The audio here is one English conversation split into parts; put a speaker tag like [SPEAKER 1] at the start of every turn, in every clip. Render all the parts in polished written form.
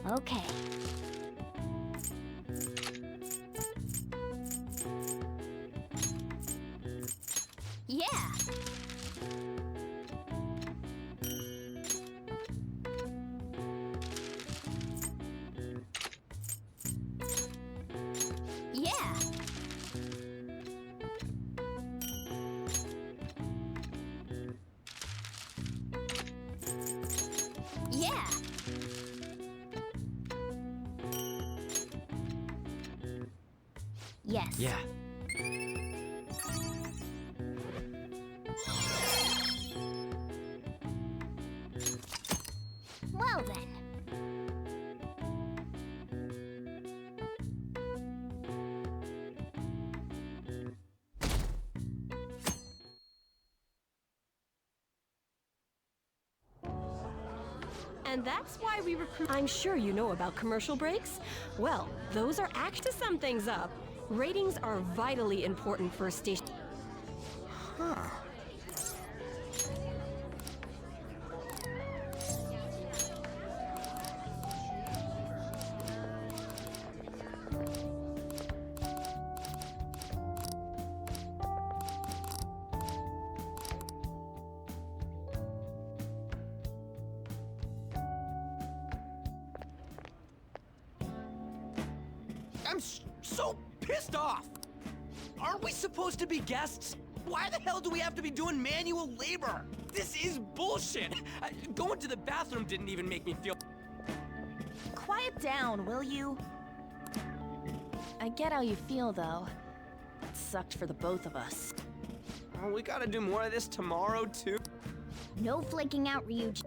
[SPEAKER 1] Okay. Yeah! Yeah! Yeah! Yes.
[SPEAKER 2] Yeah.
[SPEAKER 1] Well then.
[SPEAKER 3] And that's why we recruit. I'm sure you know about commercial breaks. Well, those are act to sum things up. Ratings are vitally important for a station.
[SPEAKER 2] Huh.
[SPEAKER 4] I'm so pissed off! Aren't we supposed to be guests? Why the hell do we have to be doing manual labor? This is bullshit! Going to the bathroom didn't even make me feel...
[SPEAKER 5] Quiet down, will you? I get how you feel, though. It sucked for the both of us.
[SPEAKER 4] Oh, we gotta do more of this tomorrow, too.
[SPEAKER 1] No flaking out, Ryuji.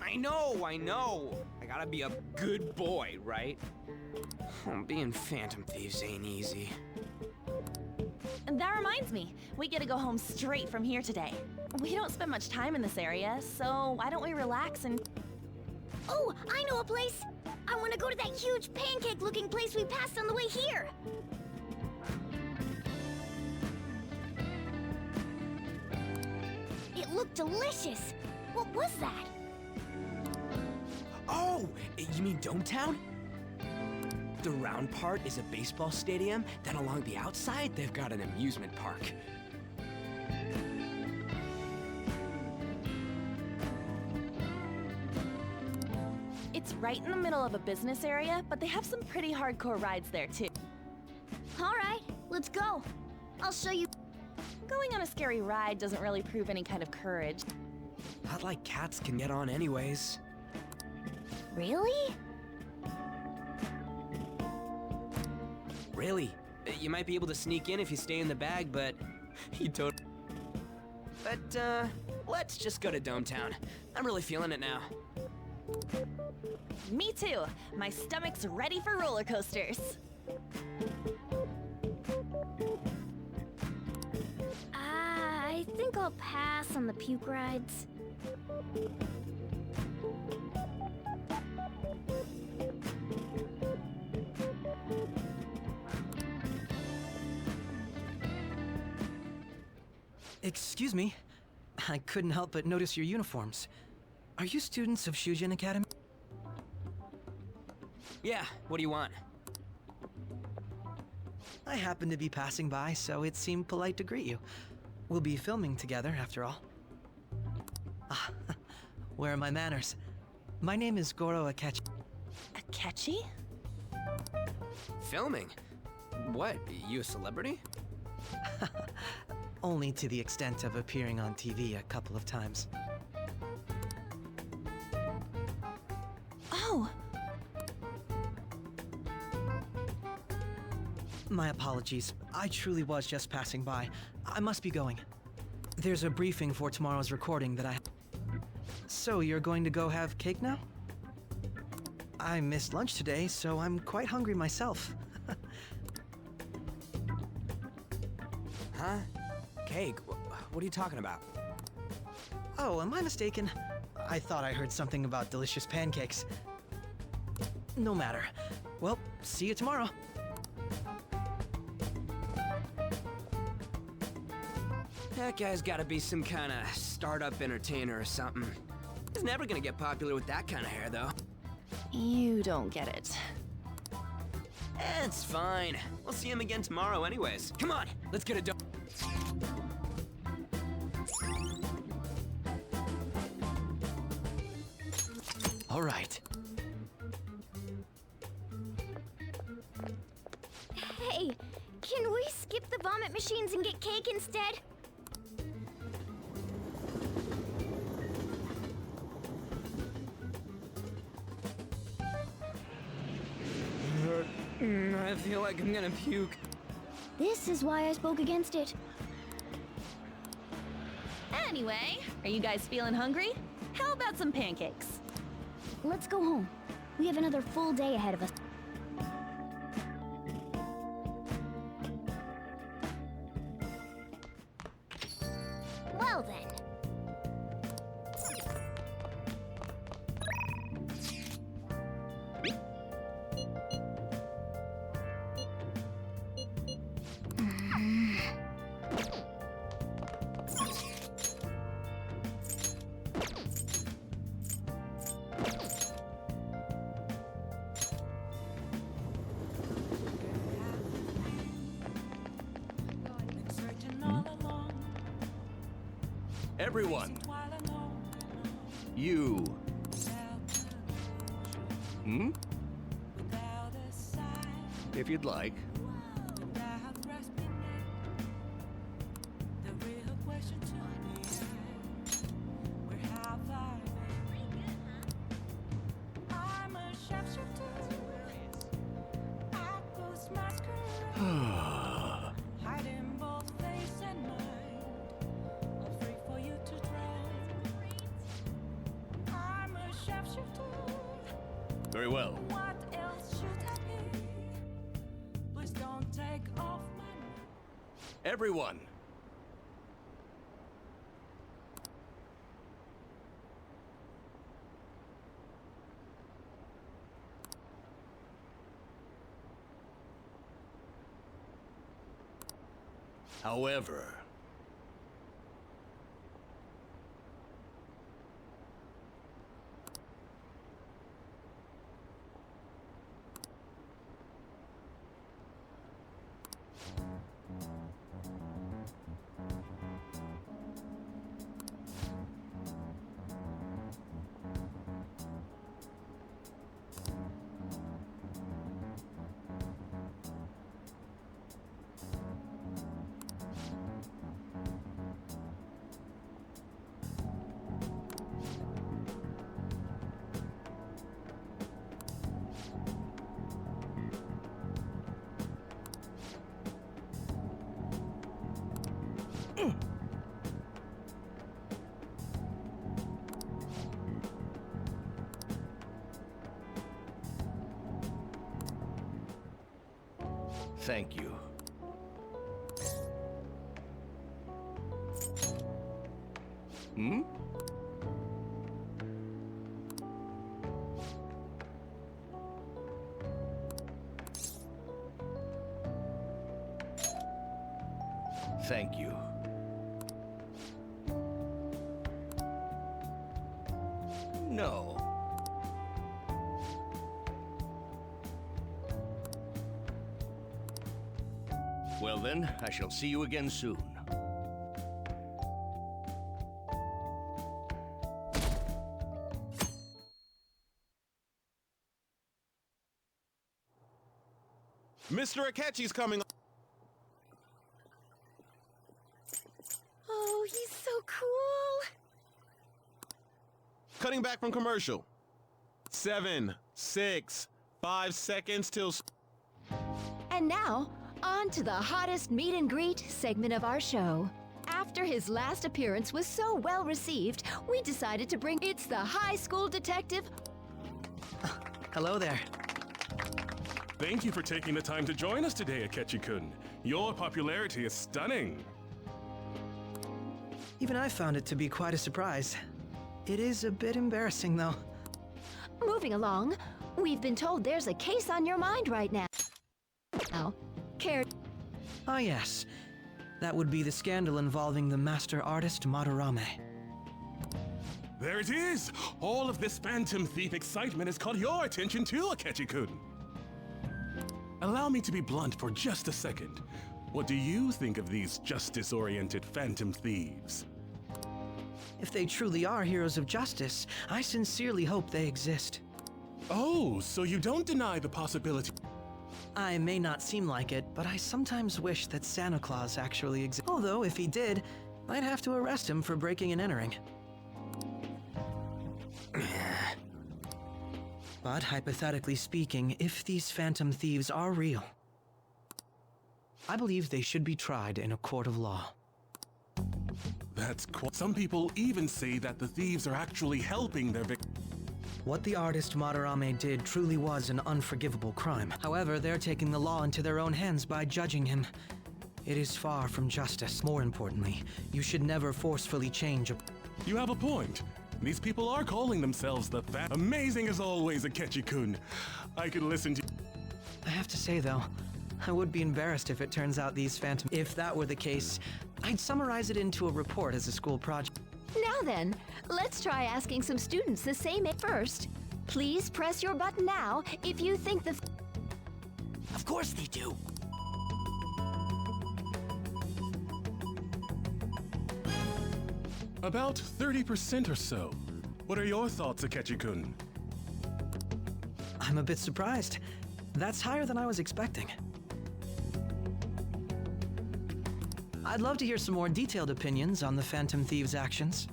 [SPEAKER 4] I know! I gotta be a good boy, right? Being Phantom Thieves ain't easy.
[SPEAKER 5] And that reminds me, we get to go home straight from here today. We don't spend much time in this area, so why don't we relax and...
[SPEAKER 1] Oh, I know a place! I want to go to that huge pancake-looking place we passed on the way here! It looked delicious! What was that?
[SPEAKER 4] Oh, you mean Dometown? The round part is a baseball stadium, then along the outside, they've got an amusement park.
[SPEAKER 5] It's right in the middle of a business area, but they have some pretty hardcore rides there, too.
[SPEAKER 1] Alright, let's go. I'll show you.
[SPEAKER 5] Going on a scary ride doesn't really prove any kind of courage.
[SPEAKER 4] Not like cats can get on anyways.
[SPEAKER 1] Really?
[SPEAKER 4] Really? You might be able to sneak in if you stay in the bag, but you don't. But, let's just go to Dometown. I'm really feeling it now.
[SPEAKER 5] Me too. My stomach's ready for roller coasters.
[SPEAKER 1] I think I'll pass on the puke rides.
[SPEAKER 2] Excuse me. I couldn't help but notice your uniforms. Are you students of Shujin Academy?
[SPEAKER 4] Yeah, what do you want?
[SPEAKER 2] I happened to be passing by, so it seemed polite to greet you. We'll be filming together, after all. Ah, where are my manners? My name is Goro Akechi.
[SPEAKER 5] Akechi?
[SPEAKER 4] Filming? What, you a celebrity?
[SPEAKER 2] Only to the extent of appearing on TV a couple of times.
[SPEAKER 5] Oh,
[SPEAKER 2] My apologies. I truly was just passing by. I must be going. There's a briefing for tomorrow's recording that I... So you're going to go have cake now? I missed lunch today, so I'm quite hungry myself.
[SPEAKER 4] Huh? Cake? What are you talking about?
[SPEAKER 2] Oh, am I mistaken? I thought I heard something about delicious pancakes. No matter. Well, see you tomorrow.
[SPEAKER 4] That guy's gotta be some kind of startup entertainer or something. He's never gonna get popular with that kind of hair, though.
[SPEAKER 5] You don't get it.
[SPEAKER 4] It's fine. We'll see him again tomorrow anyways. Come on, let's get it done. All right.
[SPEAKER 1] Hey, can we skip the vomit machines and get cake instead?
[SPEAKER 4] I feel like I'm gonna puke.
[SPEAKER 1] This is why I spoke against it.
[SPEAKER 5] Anyway, are you guys feeling hungry? How about some pancakes?
[SPEAKER 1] Let's go home. We have another full day ahead of us. Well then.
[SPEAKER 6] Everyone, you. If you'd like. Very well.
[SPEAKER 7] What else should I be? Please don't take off my...
[SPEAKER 6] Everyone. However, thank you. Thank you. No. Well then, I shall see you again soon.
[SPEAKER 8] Mr. Akechi's coming.
[SPEAKER 1] Oh, he's so cool.
[SPEAKER 8] Cutting back from commercial. 7, 6, 5 seconds till...
[SPEAKER 9] And now, on to the hottest meet and greet segment of our show. After his last appearance was so well received, we decided to bring It's the High School Detective.
[SPEAKER 2] Hello there.
[SPEAKER 10] Thank you for taking the time to join us today, Akechi-kun. Your popularity is stunning.
[SPEAKER 2] Even I found it to be quite a surprise. It is a bit embarrassing, though.
[SPEAKER 9] Moving along, we've been told there's a case on your mind right now. Care...
[SPEAKER 2] Ah, yes. That would be the scandal involving the master artist Madarame.
[SPEAKER 10] There it is! All of this Phantom Thief excitement has caught your attention too, Akechi-kun. Allow me to be blunt for just a second. What do you think of these justice-oriented Phantom Thieves?
[SPEAKER 2] If they truly are heroes of justice, I sincerely hope they exist.
[SPEAKER 10] Oh, so you don't deny the possibility.
[SPEAKER 2] I may not seem like it, but I sometimes wish that Santa Claus actually exists. Although, if he did, I'd have to arrest him for breaking and entering. But hypothetically speaking, if these Phantom Thieves are real, I believe they should be tried in a court of law.
[SPEAKER 10] That's quite. Some people even say that the thieves are actually helping their victims.
[SPEAKER 2] What the artist Madarame did truly was an unforgivable crime. However, they're taking the law into their own hands by judging him. It is far from justice. More importantly, you should never forcefully change a...
[SPEAKER 10] You have a point. These people are calling themselves the Amazing as always, Akechi-kun. I could listen to...
[SPEAKER 2] I have to say, though, I would be embarrassed if it turns out these Phantom... If that were the case, I'd summarize it into a report as a school project.
[SPEAKER 9] Now then, let's try asking some students the same first. Please press your button now if you think the...
[SPEAKER 4] Of course they do.
[SPEAKER 10] About 30% or so. What are your thoughts, Akechi-kun?
[SPEAKER 2] I'm a bit surprised. That's higher than I was expecting. I'd love to hear some more detailed opinions on the Phantom Thieves' actions.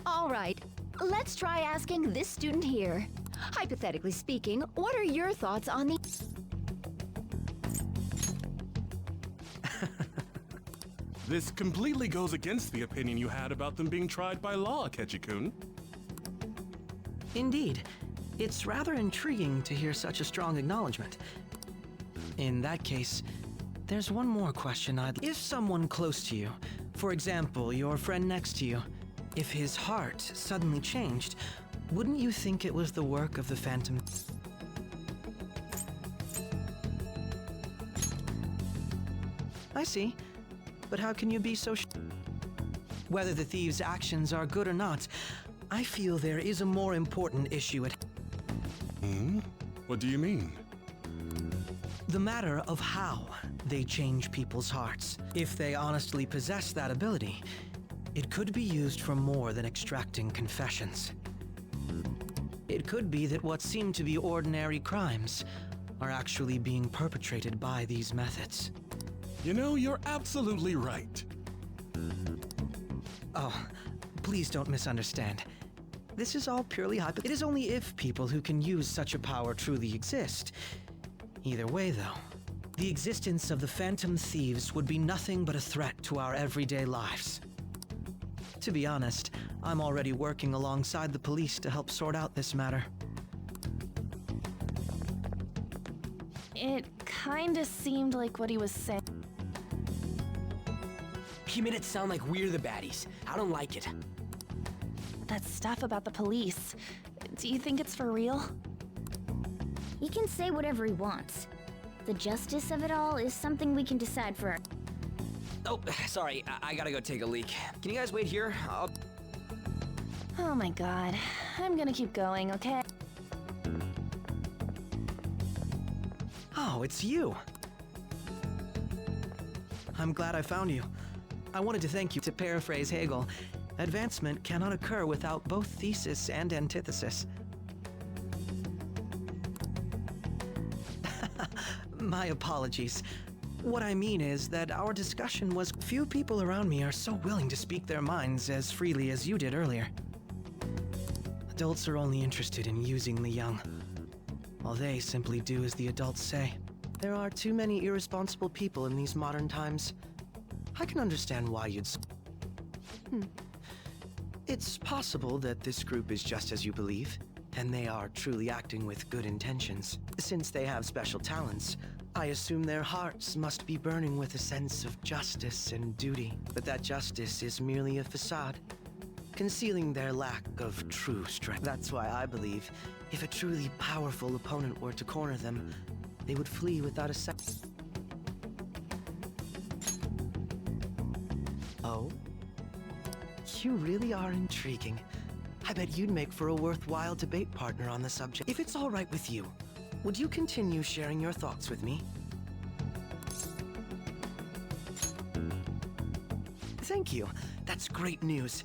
[SPEAKER 9] All right, let's try asking this student here. Hypothetically speaking, what are your thoughts on the...
[SPEAKER 10] This completely goes against the opinion you had about them being tried by law, Akechi-kun.
[SPEAKER 2] Indeed. It's rather intriguing to hear such a strong acknowledgement. In that case, there's one more question I'd... If someone close to you, for example, your friend next to you, if his heart suddenly changed, wouldn't you think it was the work of the Phantom? I see. But how can you be so Whether the thieves' actions are good or not, I feel there is a more important issue at...
[SPEAKER 10] What do you mean?
[SPEAKER 2] The matter of how they change people's hearts. If they honestly possess that ability, it could be used for more than extracting confessions. It could be that what seem to be ordinary crimes are actually being perpetrated by these methods.
[SPEAKER 10] You know, you're absolutely right.
[SPEAKER 2] Oh, please don't misunderstand. This is all purely hypothetical. It is only if people who can use such a power truly exist. Either way, though, the existence of the Phantom Thieves would be nothing but a threat to our everyday lives. To be honest, I'm already working alongside the police to help sort out this matter.
[SPEAKER 5] It kinda seemed like what he was saying.
[SPEAKER 4] He made it sound like we're the baddies. I don't like it.
[SPEAKER 5] That stuff about the police. Do you think it's for real?
[SPEAKER 1] He can say whatever he wants. The justice of it all is something we can decide for.
[SPEAKER 4] Oh, sorry. I gotta go take a leak. Can you guys wait here?
[SPEAKER 5] Oh my god. I'm gonna keep going, okay?
[SPEAKER 2] Oh, it's you. I'm glad I found you. I wanted to thank you. To paraphrase Hegel, advancement cannot occur without both thesis and antithesis. My apologies. What I mean is that our discussion was... Few people around me are so willing to speak their minds as freely as you did earlier. Adults are only interested in using the young, while they simply do as the adults say. There are too many irresponsible people in these modern times. I can understand why you'd... It's possible that this group is just as you believe, and they are truly acting with good intentions. Since they have special talents, I assume their hearts must be burning with a sense of justice and duty. But that justice is merely a facade, concealing their lack of true strength. That's why I believe if a truly powerful opponent were to corner them, they would flee without a second. You really are intriguing. I bet you'd make for a worthwhile debate partner on the subject. If it's all right with you, would you continue sharing your thoughts with me? Thank you. That's great news.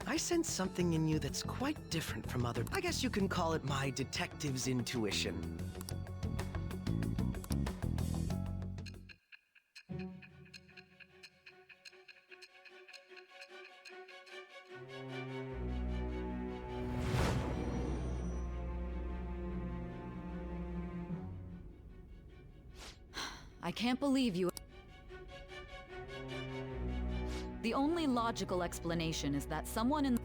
[SPEAKER 2] I sense something in you that's quite different from other. I guess you can call it my detective's intuition.
[SPEAKER 11] I can't believe you. The only logical explanation is that someone in...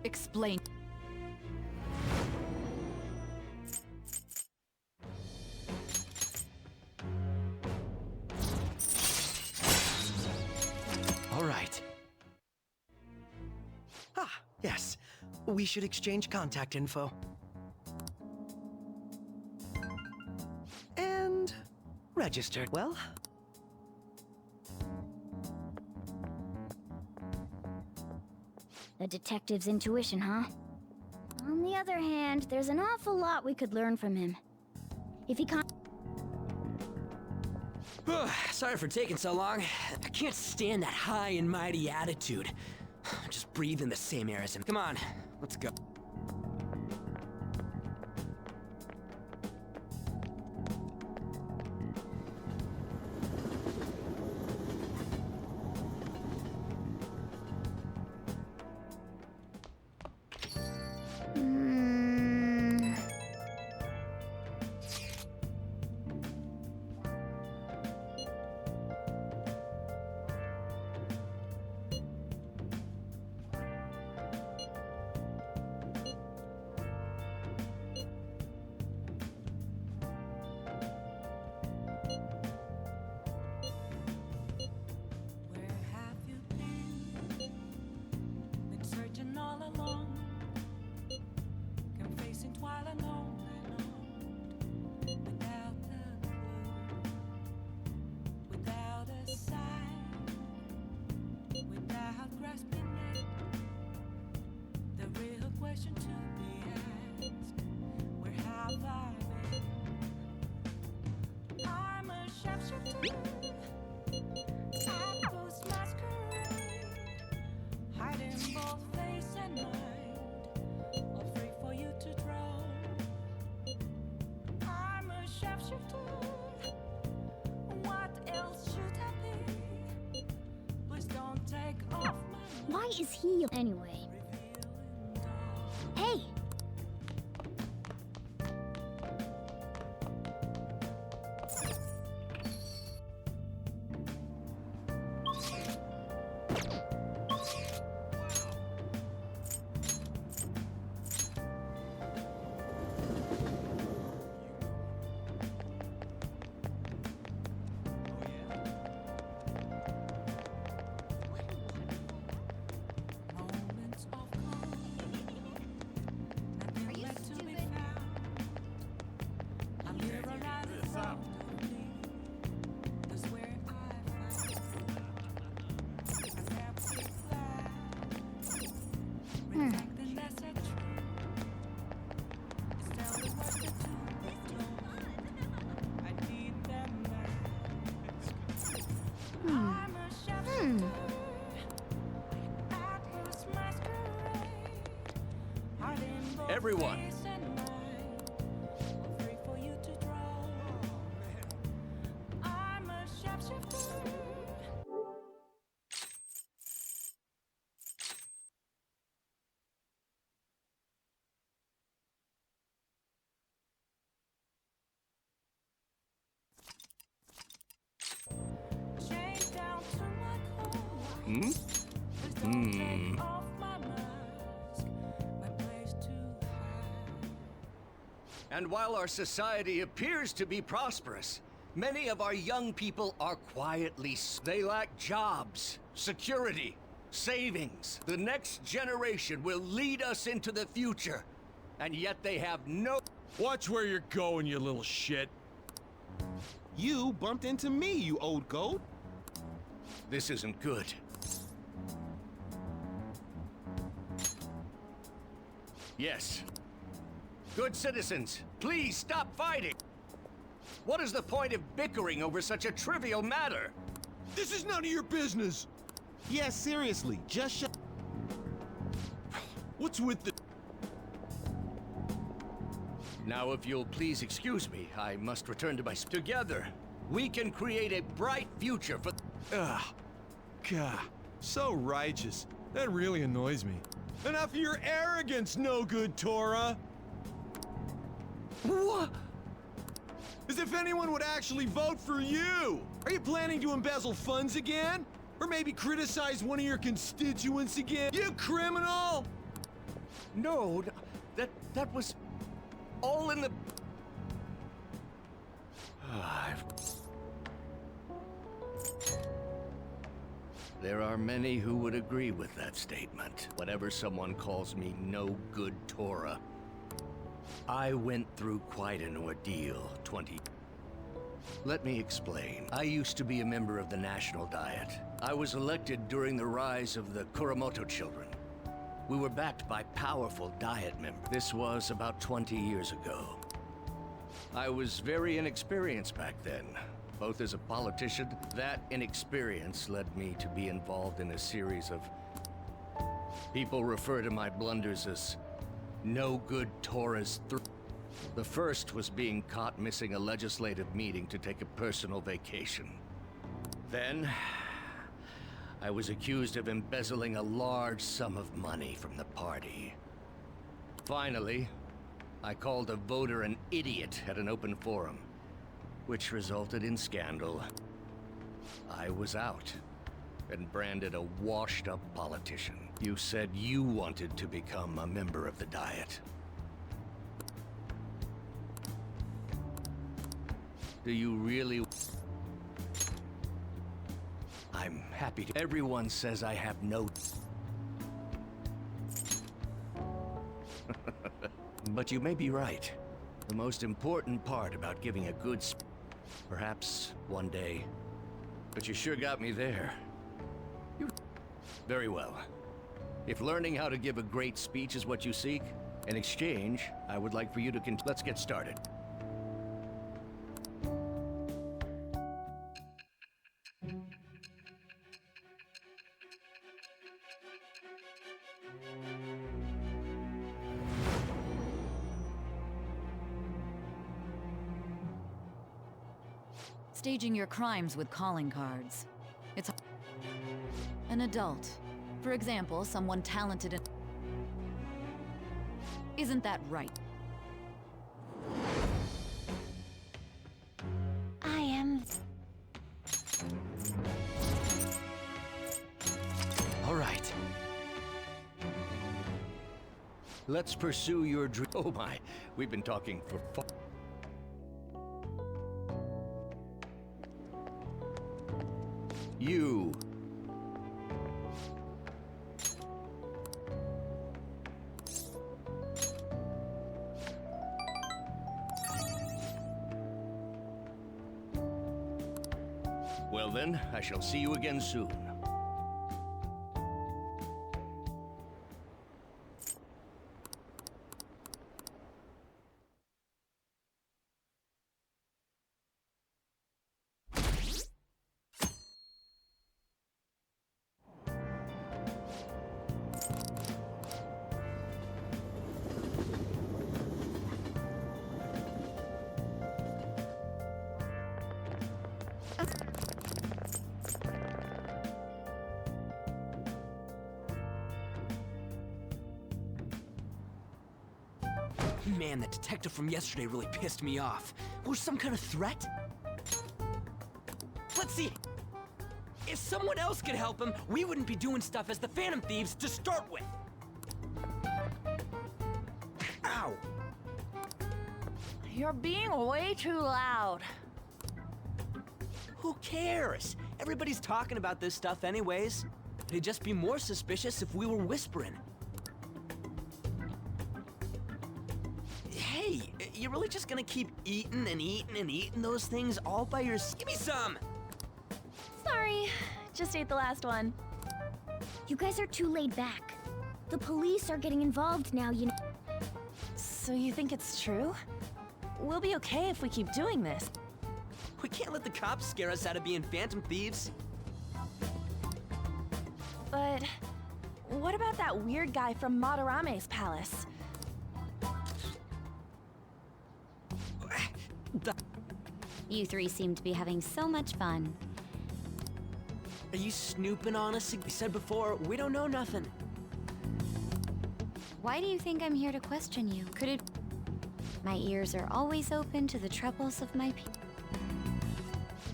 [SPEAKER 11] Explain.
[SPEAKER 2] All right. Ah, yes. We should exchange contact info. And register. Well,
[SPEAKER 1] The detective's intuition, huh? On the other hand, there's an awful lot we could learn from him. If he can't...
[SPEAKER 4] Sorry for taking so long. I can't stand that high and mighty attitude. Just breathe in the same air as him. Come on, let's go.
[SPEAKER 7] Where have you been? Been searching all along, confessing while alone and on, without a clue, without a sign, without grasping it. The real question to be asked: where have I been? I'm a sharpshooter. Outpost masquerade, hiding both face and mind, all free for you to draw. I'm a sharpshooter. What else should I be? Please don't take off my
[SPEAKER 1] Why is he... Anyway. Hey!
[SPEAKER 7] moments of calm. Nothing left to be found. I'm here around the front of me. That's where I found a captive flag, reflecting that's a truth. It's telling what the truth is told. I need them now. I'm a sharpshooter. Outpost masquerade, hiding both
[SPEAKER 6] Everyone.
[SPEAKER 7] face and mind, all free for you to draw. I'm a sharpshooter. Chained down to my core. Please don't take off my mask, my place to hide.
[SPEAKER 6] And while our society appears to be prosperous, many of our young people are quietly... They lack jobs, security, savings. The next generation will lead us into the future, and yet they have no...
[SPEAKER 8] Watch where you're going, you little shit. You bumped into me, you old goat.
[SPEAKER 6] This isn't good. Yes. Good citizens, please stop fighting. What is the point of bickering over such a trivial matter?
[SPEAKER 8] This is none of your business. Yeah, seriously, just shut. What's with the...
[SPEAKER 6] Now, if you'll please excuse me, I must return to my... Together, we can create a bright future for...
[SPEAKER 12] Ugh. God, so righteous. That really annoys me. Enough of your arrogance, no good Tora!
[SPEAKER 6] What?
[SPEAKER 12] As if anyone would actually vote for you! Are you planning to embezzle funds again? Or maybe criticize one of your constituents again? You criminal!
[SPEAKER 6] No, that was all in the... There are many who would agree with that statement. Whenever someone calls me no good Tora, I went through quite an ordeal 20... Let me explain. I used to be a member of the National Diet. I was elected during the rise of the Kuramoto children. We were backed by powerful Diet members. This was about 20 years ago. I was very inexperienced back then, both as a politician. That inexperience led me to be involved in a series of... People refer to my blunders as no good Tora's. The first was being caught missing a legislative meeting to take a personal vacation. Then, I was accused of embezzling a large sum of money from the party. Finally, I called a voter an idiot at an open forum, which resulted in scandal. I was out and branded a washed-up politician. You said you wanted to become a member of the Diet. Do you really? I'm happy to. Everyone says I have no... But you may be right. The most important part about giving a good perhaps one day. But you sure got me there. Very well. If learning how to give a great speech is what you seek, in exchange, I would like for you to let's get started.
[SPEAKER 11] Staging your crimes with calling cards. It's an adult. For example, someone talented in... Isn't that right?
[SPEAKER 1] I am...
[SPEAKER 4] All right.
[SPEAKER 6] Let's pursue your dream. Oh my, we've been talking for You. Well then, I shall see you again soon.
[SPEAKER 4] Man, that detective from yesterday really pissed me off. Was some kind of threat? Let's see. If someone else could help him, we wouldn't be doing stuff as the Phantom Thieves to start with. Ow!
[SPEAKER 5] You're being way too loud.
[SPEAKER 4] Who cares? Everybody's talking about this stuff anyways. It'd just be more suspicious if we were whispering. Hey, you really just gonna keep eating and eating and eating those things all by yourself? Give me some!
[SPEAKER 5] Sorry, just ate the last one.
[SPEAKER 1] You guys are too laid back. The police are getting involved now, you know.
[SPEAKER 5] So you think it's true? We'll be okay if we keep doing this.
[SPEAKER 4] We can't let the cops scare us out of being phantom thieves.
[SPEAKER 5] But what about that weird guy from Madarame's palace?
[SPEAKER 13] You three seem to be having so much fun.
[SPEAKER 4] Are you snooping on us? We said before, we don't know nothing.
[SPEAKER 13] Why do you think I'm here to question you? Could it... My ears are always open to the troubles of my people.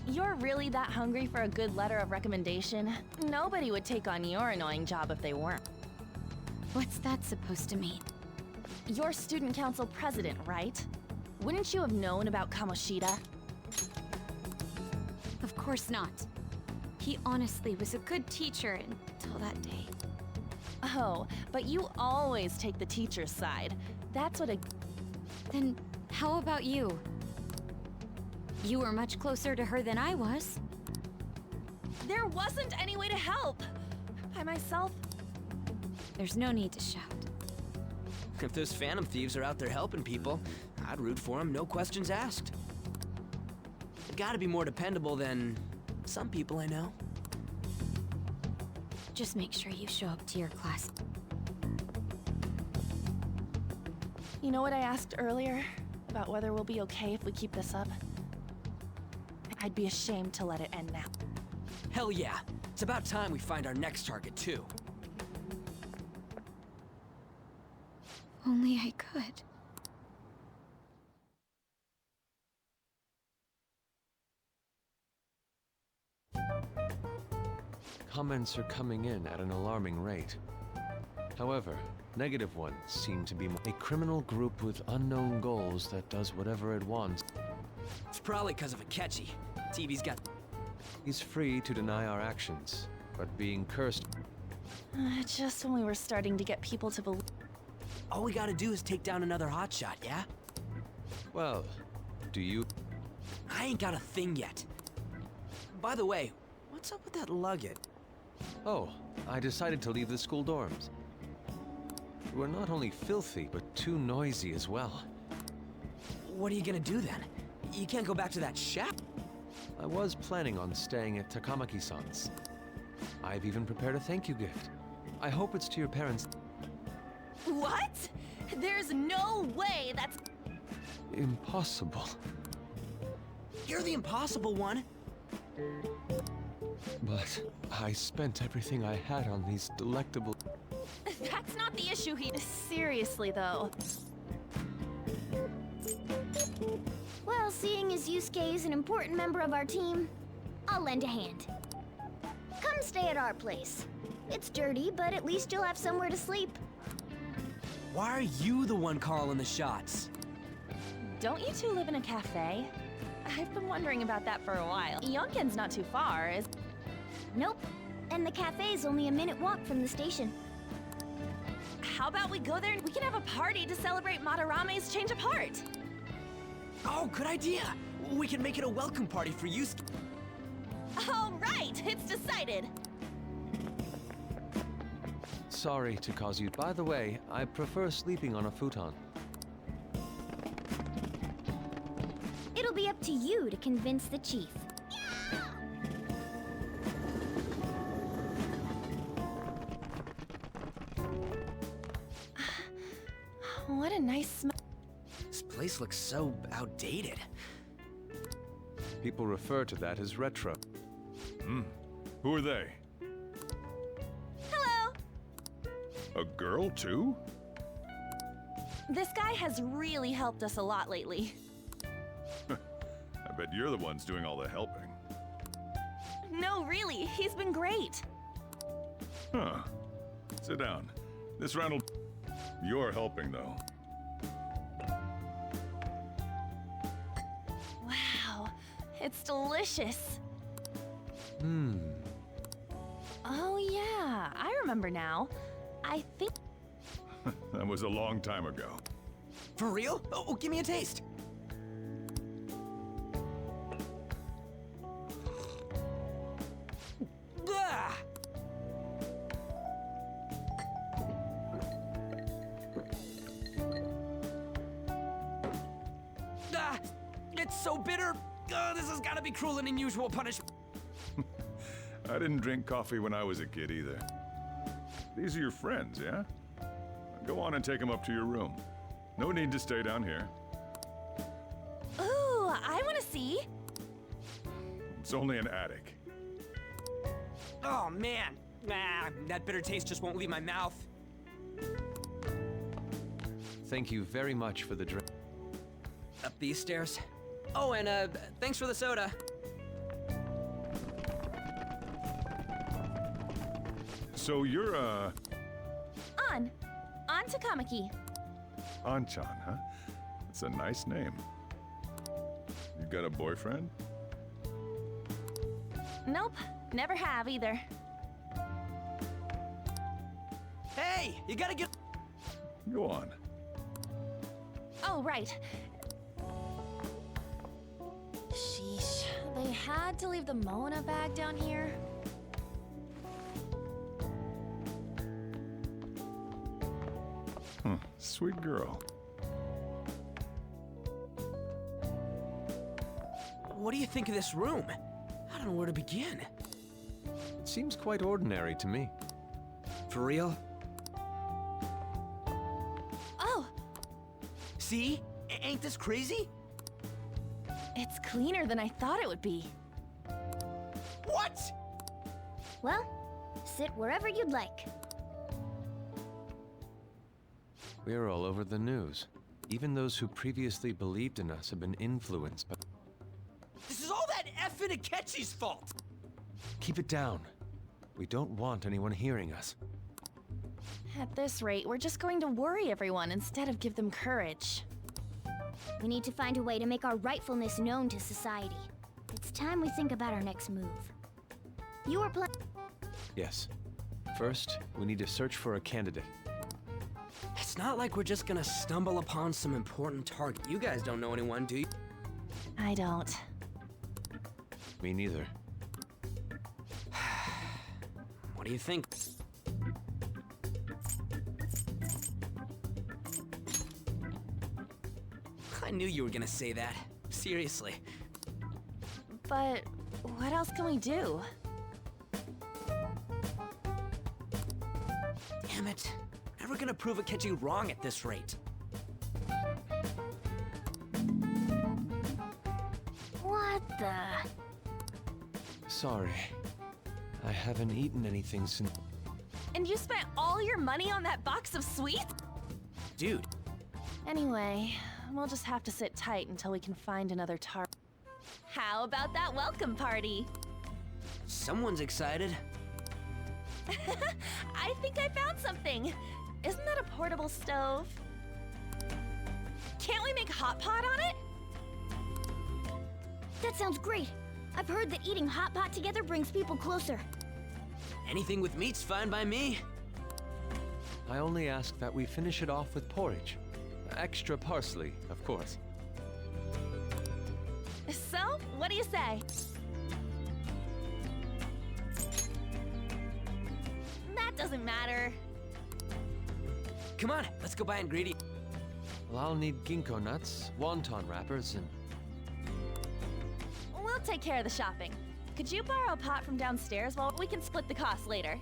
[SPEAKER 5] You're really that hungry for a good letter of recommendation? Nobody would take on your annoying job if they weren't.
[SPEAKER 13] What's that supposed to mean?
[SPEAKER 5] You're student council president, right? Wouldn't you have known about Kamoshida?
[SPEAKER 13] Of course not. He honestly was a good teacher until that day.
[SPEAKER 5] Oh, but you always take the teacher's side. That's what a...
[SPEAKER 13] Then how about you? You were much closer to her than I was.
[SPEAKER 5] There wasn't any way to help. By myself.
[SPEAKER 13] There's no need to shout.
[SPEAKER 4] If those phantom thieves are out there helping people, I'd root for them, no questions asked. Gotta be more dependable than some people I know.
[SPEAKER 13] Just make sure you show up to your class.
[SPEAKER 5] You know what I asked earlier? About whether we'll be okay if we keep this up? I'd be ashamed to let it end now.
[SPEAKER 4] Hell yeah. It's about time we find our next target, too.
[SPEAKER 13] Only I could.
[SPEAKER 14] Comments are coming in at an alarming rate. However, negative ones seem to be a criminal group with unknown goals that does whatever it wants.
[SPEAKER 4] It's probably because of Akechi. TV's got...
[SPEAKER 14] He's free to deny our actions, but being cursed...
[SPEAKER 5] Just when we were starting to get people to believe...
[SPEAKER 4] All we gotta do is take down another hotshot, yeah?
[SPEAKER 14] Well, do you...
[SPEAKER 4] I ain't got a thing yet. By the way, what's up with that luggage?
[SPEAKER 14] Oh, I decided to leave the school dorms. We're not only filthy, but too noisy as well.
[SPEAKER 4] What are you gonna do then? You can't go back to that shack?
[SPEAKER 14] I was planning on staying at Takamaki-san's. I've even prepared a thank you gift. I hope it's to your parents.
[SPEAKER 5] What? There's no way that's...
[SPEAKER 14] Impossible.
[SPEAKER 4] You're the impossible one.
[SPEAKER 14] But I spent everything I had on these delectable...
[SPEAKER 5] That's not the issue here. Seriously, though.
[SPEAKER 1] Well, seeing as Yusuke is an important member of our team, I'll lend a hand. Come stay at our place. It's dirty, but at least you'll have somewhere to sleep.
[SPEAKER 4] Why are you the one calling the shots?
[SPEAKER 5] Don't you two live in a cafe? I've been wondering about that for a while. Yonken's not too far, is...
[SPEAKER 1] Nope. And the cafe's only a minute walk from the station.
[SPEAKER 5] How about we go there and we can have a party to celebrate Madarame's change of heart?
[SPEAKER 4] Oh, good idea. We can make it a welcome party for Yusuke.
[SPEAKER 5] All right, it's decided.
[SPEAKER 14] Sorry to cause you... By the way, I prefer sleeping on a futon.
[SPEAKER 1] It'll be up to you to convince the chief.
[SPEAKER 5] What a nice smell.
[SPEAKER 4] This place looks so outdated.
[SPEAKER 14] People refer to that as retro.
[SPEAKER 15] Who are they?
[SPEAKER 5] Hello.
[SPEAKER 15] A girl, too?
[SPEAKER 5] This guy has really helped us a lot lately.
[SPEAKER 15] I bet you're the ones doing all the helping.
[SPEAKER 5] No, really, he's been great.
[SPEAKER 15] Huh. Sit down. This round will... You're helping, though.
[SPEAKER 5] Wow, it's delicious. Oh yeah, I remember now. I think...
[SPEAKER 15] That was a long time ago.
[SPEAKER 4] For real? Oh, give me a taste. Ah! It's so bitter. This has got to be cruel and unusual punishment.
[SPEAKER 15] I didn't drink coffee when I was a kid either. These are your friends, yeah? Go on and take them up to your room. No need to stay down here.
[SPEAKER 5] Ooh, I want to see.
[SPEAKER 15] It's only an attic.
[SPEAKER 4] Oh, man. That bitter taste just won't leave my mouth.
[SPEAKER 14] Thank you very much for the drink.
[SPEAKER 4] Up these stairs. Oh, and thanks for the soda.
[SPEAKER 15] So you're,
[SPEAKER 5] On to Kamiki.
[SPEAKER 15] Anchan, huh? That's a nice name. You got a boyfriend?
[SPEAKER 5] Nope, never have either.
[SPEAKER 4] Hey, you gotta get...
[SPEAKER 15] Go on.
[SPEAKER 5] Oh, right. Sheesh, they had to leave the Mona bag down here.
[SPEAKER 15] Sweet girl.
[SPEAKER 4] What do you think of this room? I don't know where to begin.
[SPEAKER 14] It seems quite ordinary to me.
[SPEAKER 4] For real?
[SPEAKER 5] Oh!
[SPEAKER 4] See? Ain't this crazy?
[SPEAKER 5] It's cleaner than I thought it would be.
[SPEAKER 4] What?
[SPEAKER 1] Well, sit wherever you'd like.
[SPEAKER 14] We're all over the news. Even those who previously believed in us have been influenced by...
[SPEAKER 4] This is all that effing Akechi's fault!
[SPEAKER 14] Keep it down. We don't want anyone hearing us.
[SPEAKER 5] At this rate, we're just going to worry everyone instead of give them courage.
[SPEAKER 1] We need to find a way to make our rightfulness known to society. It's time we think about our next move. You were
[SPEAKER 14] Yes. First, we need to search for a candidate.
[SPEAKER 4] It's not like we're just gonna stumble upon some important target. You guys don't know anyone, do you?
[SPEAKER 5] I don't.
[SPEAKER 14] Me neither.
[SPEAKER 4] What do you think? I knew you were gonna say that. Seriously.
[SPEAKER 5] But what else can we do?
[SPEAKER 4] Damn it. Never gonna prove Akechi wrong at this rate.
[SPEAKER 1] What the?
[SPEAKER 14] Sorry. I haven't eaten anything since...
[SPEAKER 5] And you spent all your money on that box of sweets?
[SPEAKER 4] Dude.
[SPEAKER 5] Anyway, we'll just have to sit tight until we can find another target. How about that welcome party?
[SPEAKER 4] Someone's excited.
[SPEAKER 5] I think I found something. Isn't that a portable stove? Can't we make hot pot on it?
[SPEAKER 1] That sounds great. I've heard that eating hot pot together brings people closer.
[SPEAKER 4] Anything with meat's fine by me.
[SPEAKER 14] I only ask that we finish it off with porridge. Extra parsley, of course.
[SPEAKER 5] So, what do you say? That doesn't matter.
[SPEAKER 4] Come on, let's go buy ingredients.
[SPEAKER 14] Well, I'll need ginkgo nuts, wonton wrappers, and...
[SPEAKER 5] We'll take care of the shopping. Could you borrow a pot from downstairs while we can split the cost later?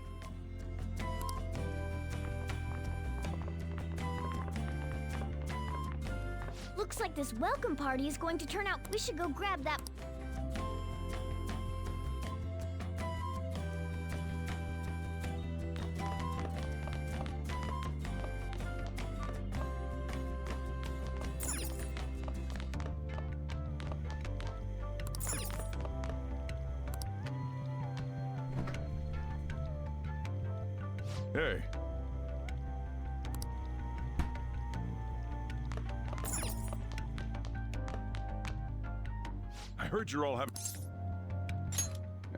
[SPEAKER 1] Looks like this welcome party is going to turn out. We should go grab that.
[SPEAKER 15] Hey. I heard you're all having...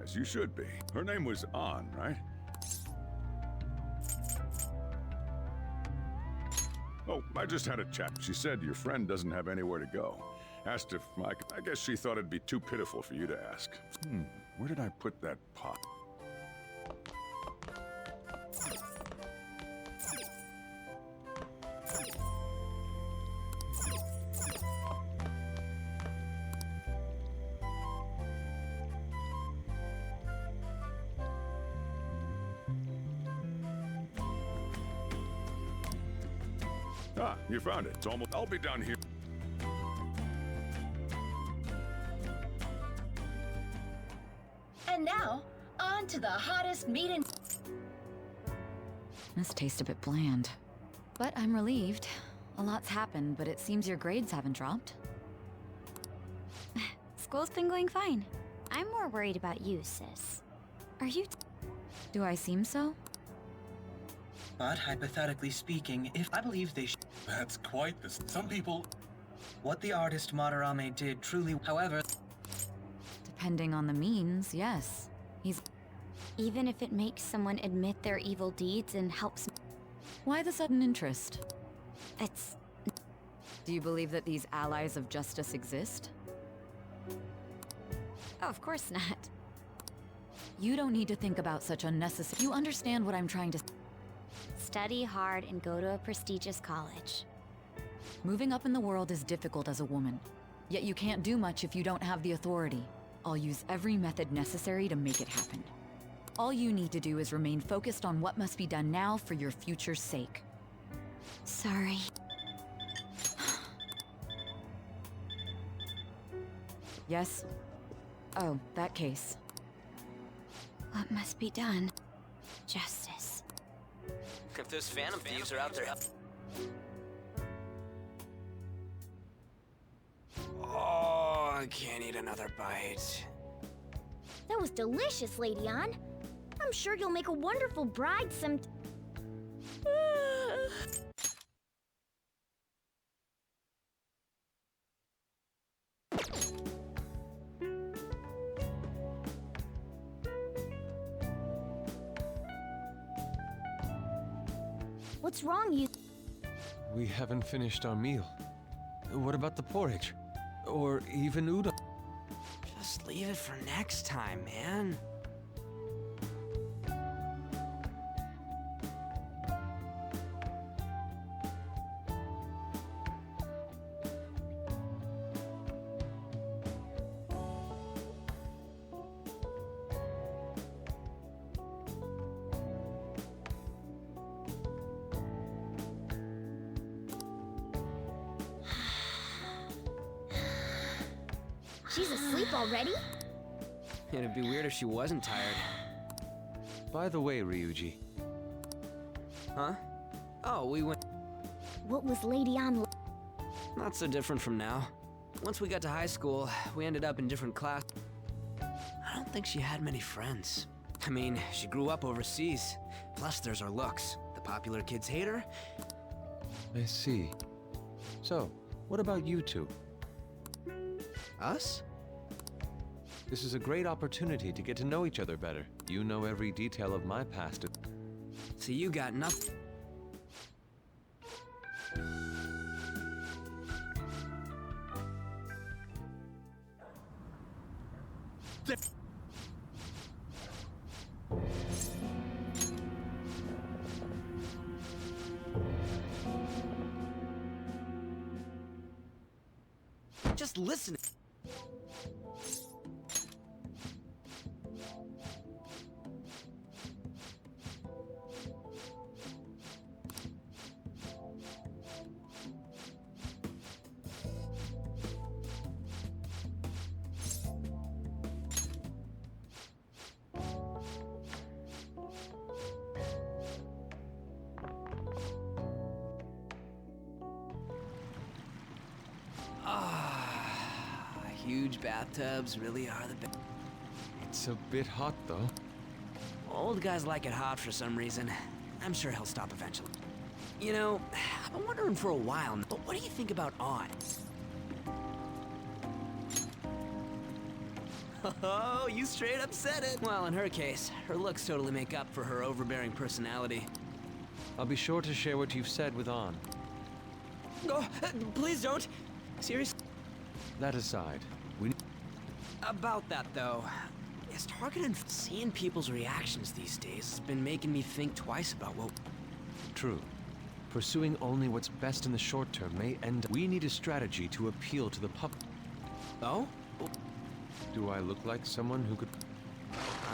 [SPEAKER 15] As you should be. Her name was An, right? Oh, I just had a chat. She said your friend doesn't have anywhere to go. Asked if I guess she thought it'd be too pitiful for you to ask. Where did I put that pot? Ah, you found it. It's almost... I'll be down here.
[SPEAKER 9] And now, on to the hottest meet and...
[SPEAKER 11] This tastes a bit bland. But I'm relieved. A lot's happened, but it seems your grades haven't dropped.
[SPEAKER 13] School's been going fine. I'm more worried about you, sis. Are you...
[SPEAKER 11] Do I seem so?
[SPEAKER 2] But hypothetically speaking, if I believe they
[SPEAKER 10] That's quite the... Some people...
[SPEAKER 2] what the artist Madarame did truly, however...
[SPEAKER 11] Depending on the means, yes. He's...
[SPEAKER 13] Even if it makes someone admit their evil deeds and helps...
[SPEAKER 11] Why the sudden interest?
[SPEAKER 13] It's...
[SPEAKER 11] Do you believe that these allies of justice exist?
[SPEAKER 13] Oh, of course not.
[SPEAKER 11] You don't need to think about such unnecessary... You understand what I'm trying to...
[SPEAKER 13] Study hard and go to a prestigious college.
[SPEAKER 11] Moving up in the world is difficult as a woman. Yet you can't do much if you don't have the authority. I'll use every method necessary to make it happen. All you need to do is remain focused on what must be done now for your future's sake.
[SPEAKER 13] Sorry.
[SPEAKER 11] Yes? Oh, that case.
[SPEAKER 13] What must be done? Justice.
[SPEAKER 4] If those phantom thieves are out there... Oh, I can't eat another bite.
[SPEAKER 1] That was delicious, Lady Ann. I'm sure you'll make a wonderful bride some... What's wrong, you...
[SPEAKER 14] We haven't finished our meal. What about the porridge? Or even udon?
[SPEAKER 4] Just leave it for next time, man.
[SPEAKER 1] She's asleep already?
[SPEAKER 4] It'd be weird if she wasn't tired.
[SPEAKER 14] By the way, Ryuji.
[SPEAKER 4] Huh? Oh, we went...
[SPEAKER 1] What was Lady Ann...
[SPEAKER 4] Not so different from now. Once we got to high school, we ended up in different class. I don't think she had many friends. I mean, she grew up overseas. Plus, there's her looks. The popular kids hate her.
[SPEAKER 14] I see. So, what about you two?
[SPEAKER 4] Us?
[SPEAKER 14] This is a great opportunity to get to know each other better. You know every detail of my past.
[SPEAKER 4] So you got nothing. Just listen. Huge bathtubs really are the best.
[SPEAKER 14] It's a bit hot, though.
[SPEAKER 4] Old guys like it hot for some reason. I'm sure he'll stop eventually. You know, I've been wondering for a while, but what do you think about Ann? Oh, you straight up said it. Well, in her case, her looks totally make up for her overbearing personality.
[SPEAKER 14] I'll be sure to share what you've said with Ann.
[SPEAKER 4] Oh, please don't. Seriously?
[SPEAKER 14] That aside, we...
[SPEAKER 4] About that, though. Is targeting seeing people's reactions these days has been making me think twice about what...
[SPEAKER 14] True. Pursuing only what's best in the short term may end... We need a strategy to appeal to the public.
[SPEAKER 4] Oh?
[SPEAKER 14] Do I look like someone who could...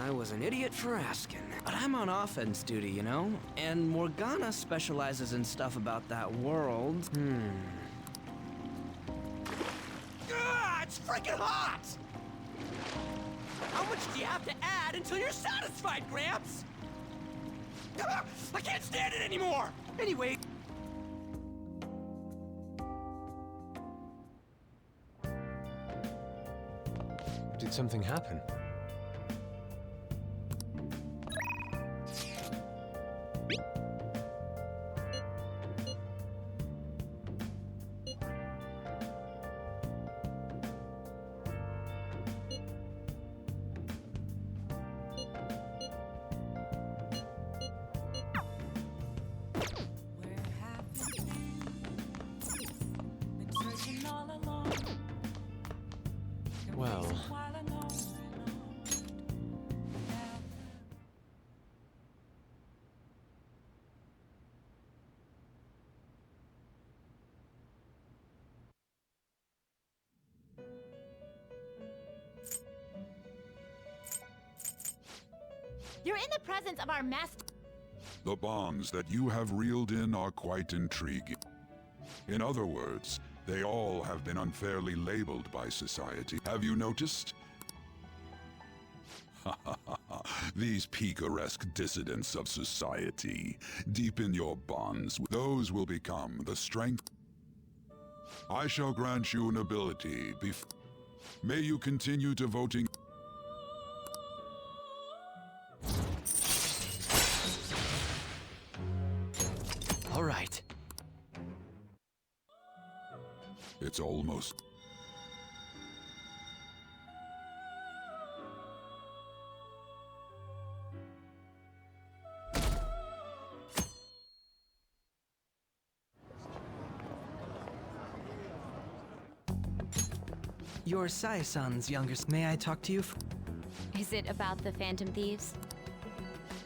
[SPEAKER 4] I was an idiot for asking.
[SPEAKER 2] But I'm on offense duty, you know? And Morgana specializes in stuff about that world.
[SPEAKER 4] It's freaking hot! How much do you have to add until you're satisfied, Gramps? I can't stand it anymore! Anyway...
[SPEAKER 14] Did something happen? Well,
[SPEAKER 5] You're in the presence of our master.
[SPEAKER 16] The bonds that you have reeled in are quite intriguing. In other words, they all have been unfairly labeled by society. Have you noticed? These picaresque dissidents of society. Deepen your bonds. Those will become the strength. I shall grant you an ability. May you continue devoting...
[SPEAKER 2] All right.
[SPEAKER 16] It's almost...
[SPEAKER 2] You're Sai-san's youngest. May I talk to you?
[SPEAKER 13] Is it about the Phantom Thieves?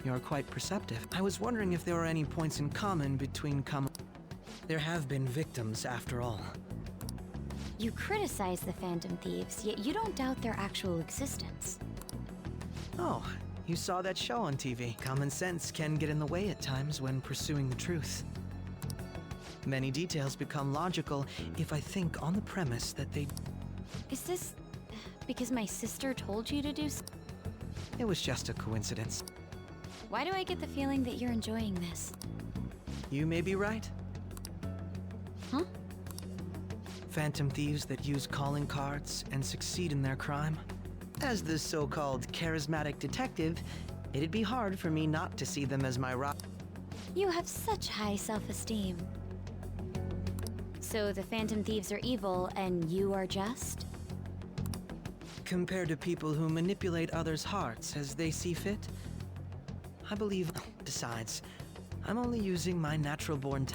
[SPEAKER 2] You're quite perceptive. I was wondering if there were any points in common between There have been victims, after all.
[SPEAKER 13] You criticize the Phantom Thieves, yet you don't doubt their actual existence.
[SPEAKER 2] Oh, you saw that show on TV. Common sense can get in the way at times when pursuing the truth. Many details become logical if I think on the premise that they...
[SPEAKER 13] Is this because my sister told you to do so?
[SPEAKER 2] It was just a coincidence.
[SPEAKER 13] Why do I get the feeling that you're enjoying this?
[SPEAKER 2] You may be right.
[SPEAKER 13] Huh?
[SPEAKER 2] Phantom thieves that use calling cards and succeed in their crime. As the so-called charismatic detective, it'd be hard for me not to see them as my
[SPEAKER 13] You have such high self-esteem. So the Phantom Thieves are evil and you are just?
[SPEAKER 2] Compared to people who manipulate others' hearts as they see fit, I believe... Besides, I'm only using my natural-born...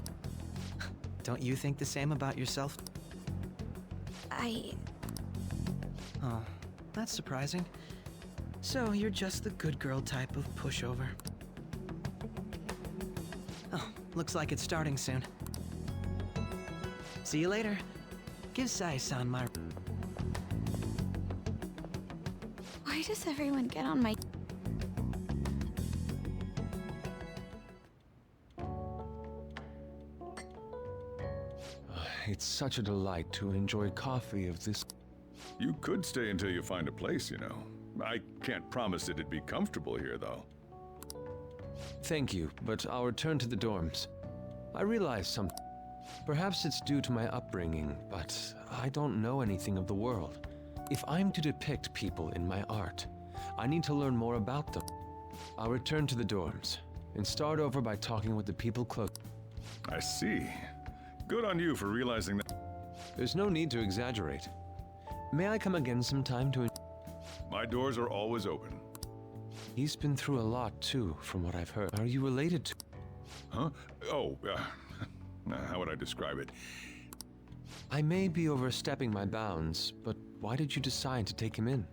[SPEAKER 2] Don't you think the same about yourself? Oh, that's surprising. So you're just the good girl type of pushover. Oh, looks like it's starting soon. See you later. Give Sai-san my...
[SPEAKER 13] Why does everyone get on my...
[SPEAKER 14] It's such a delight to enjoy coffee of this...
[SPEAKER 15] You could stay until you find a place, you know. I can't promise it'd be comfortable here, though.
[SPEAKER 14] Thank you, but I'll return to the dorms. I realize something. Perhaps it's due to my upbringing, but I don't know anything of the world. If I'm to depict people in my art, I need to learn more about them. I'll return to the dorms and start over by talking with the people close.
[SPEAKER 15] I see. Good on you for realizing that.
[SPEAKER 14] There's no need to exaggerate. May I come again sometime to...
[SPEAKER 15] My doors are always open.
[SPEAKER 14] He's been through a lot, too, from what I've heard. Are you related to...
[SPEAKER 15] Huh? Oh, how would I describe it?
[SPEAKER 14] I may be overstepping my bounds, but why did you decide to take him in?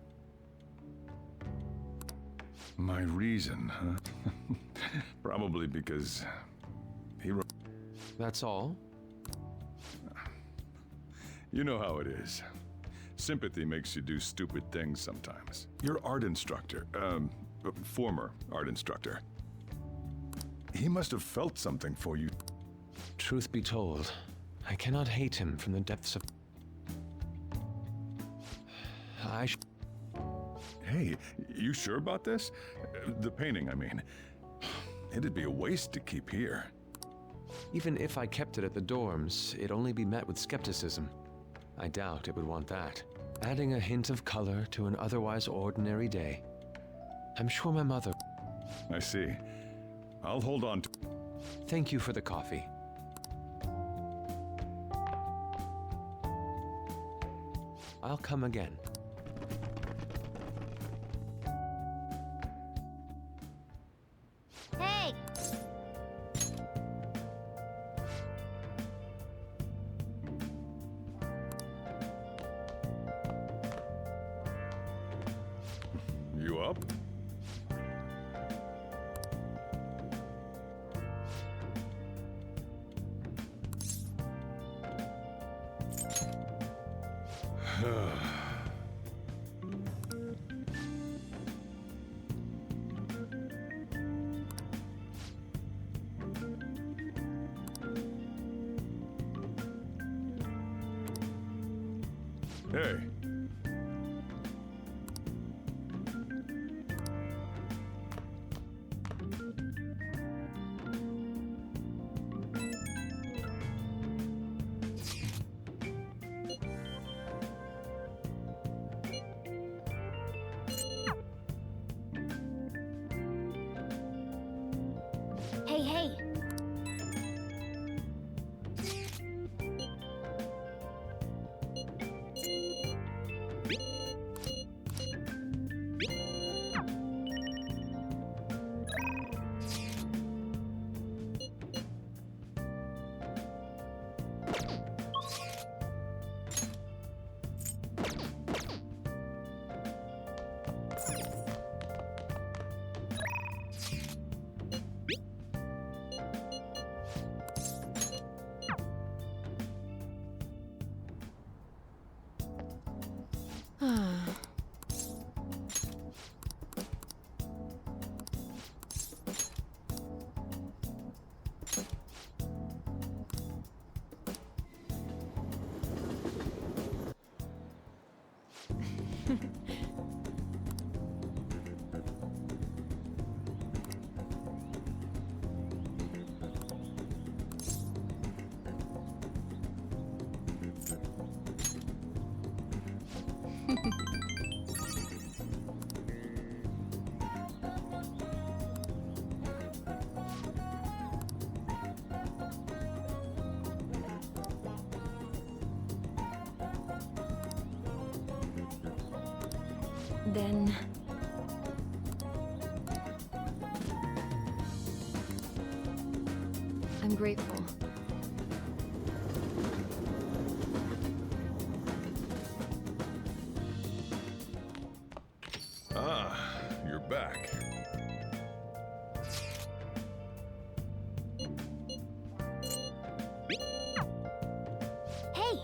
[SPEAKER 15] My reason, huh? Probably because he...
[SPEAKER 14] That's all?
[SPEAKER 15] You know how it is. Sympathy makes you do stupid things sometimes. Your art instructor, former art instructor. He must have felt something for you.
[SPEAKER 14] Truth be told, I cannot hate him from the depths of...
[SPEAKER 15] Hey, you sure about this? The painting, I mean. It'd be a waste to keep here.
[SPEAKER 14] Even if I kept it at the dorms, it'd only be met with skepticism. I doubt it would want that. Adding a hint of color to an otherwise ordinary day. I'm sure my mother...
[SPEAKER 15] I see. I'll hold on to...
[SPEAKER 14] Thank you for the coffee. I'll come again.
[SPEAKER 1] Hey!
[SPEAKER 15] You up? Hey.
[SPEAKER 1] Hey, hey!
[SPEAKER 3] Then... I'm grateful.
[SPEAKER 15] Ah, you're back.
[SPEAKER 1] Hey!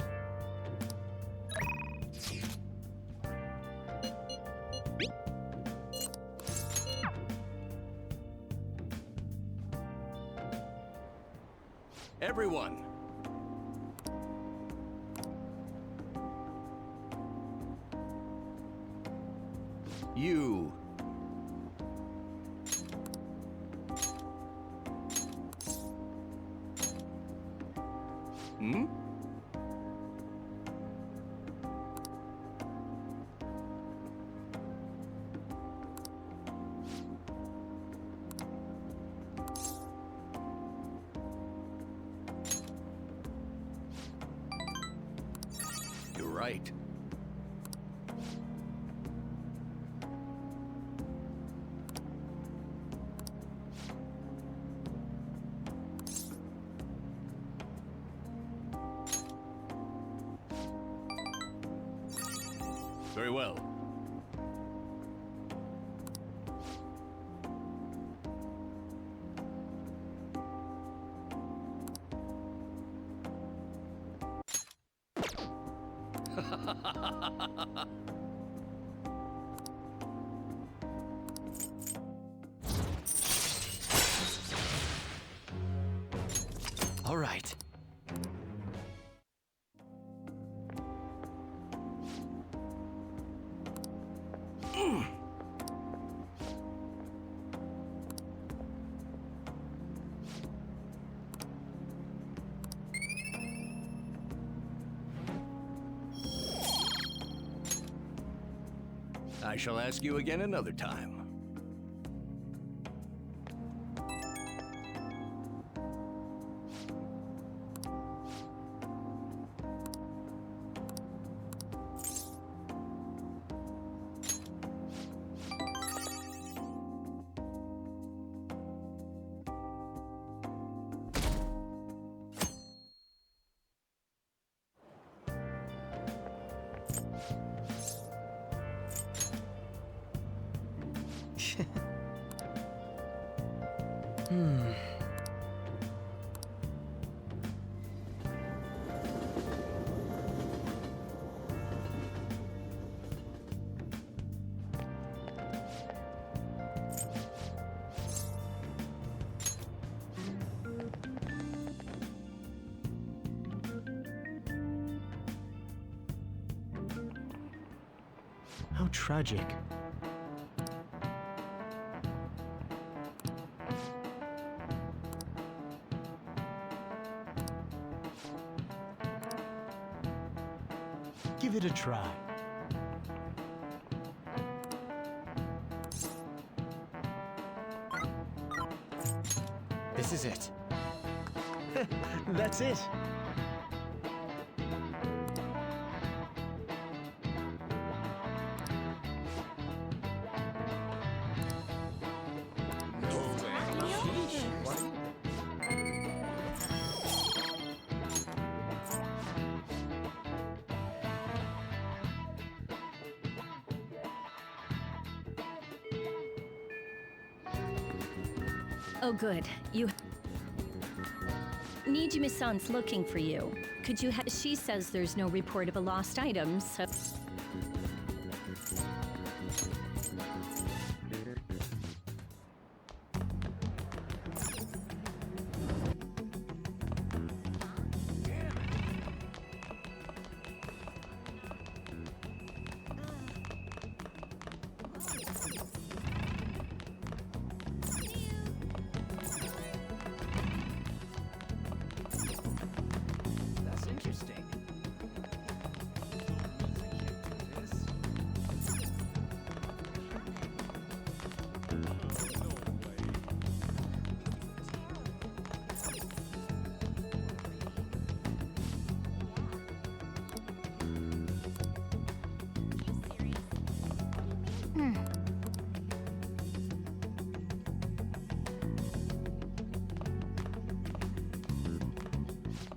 [SPEAKER 6] Everyone! You. Hmm? You're right. Very well.
[SPEAKER 4] All right.
[SPEAKER 6] I shall ask you again another time.
[SPEAKER 17] How tragic. Give it a try.
[SPEAKER 2] This is it. That's it.
[SPEAKER 18] Oh, good. You... Nijimi-san's looking for you. Could you She says there's no report of a lost item, so...
[SPEAKER 4] That's interesting.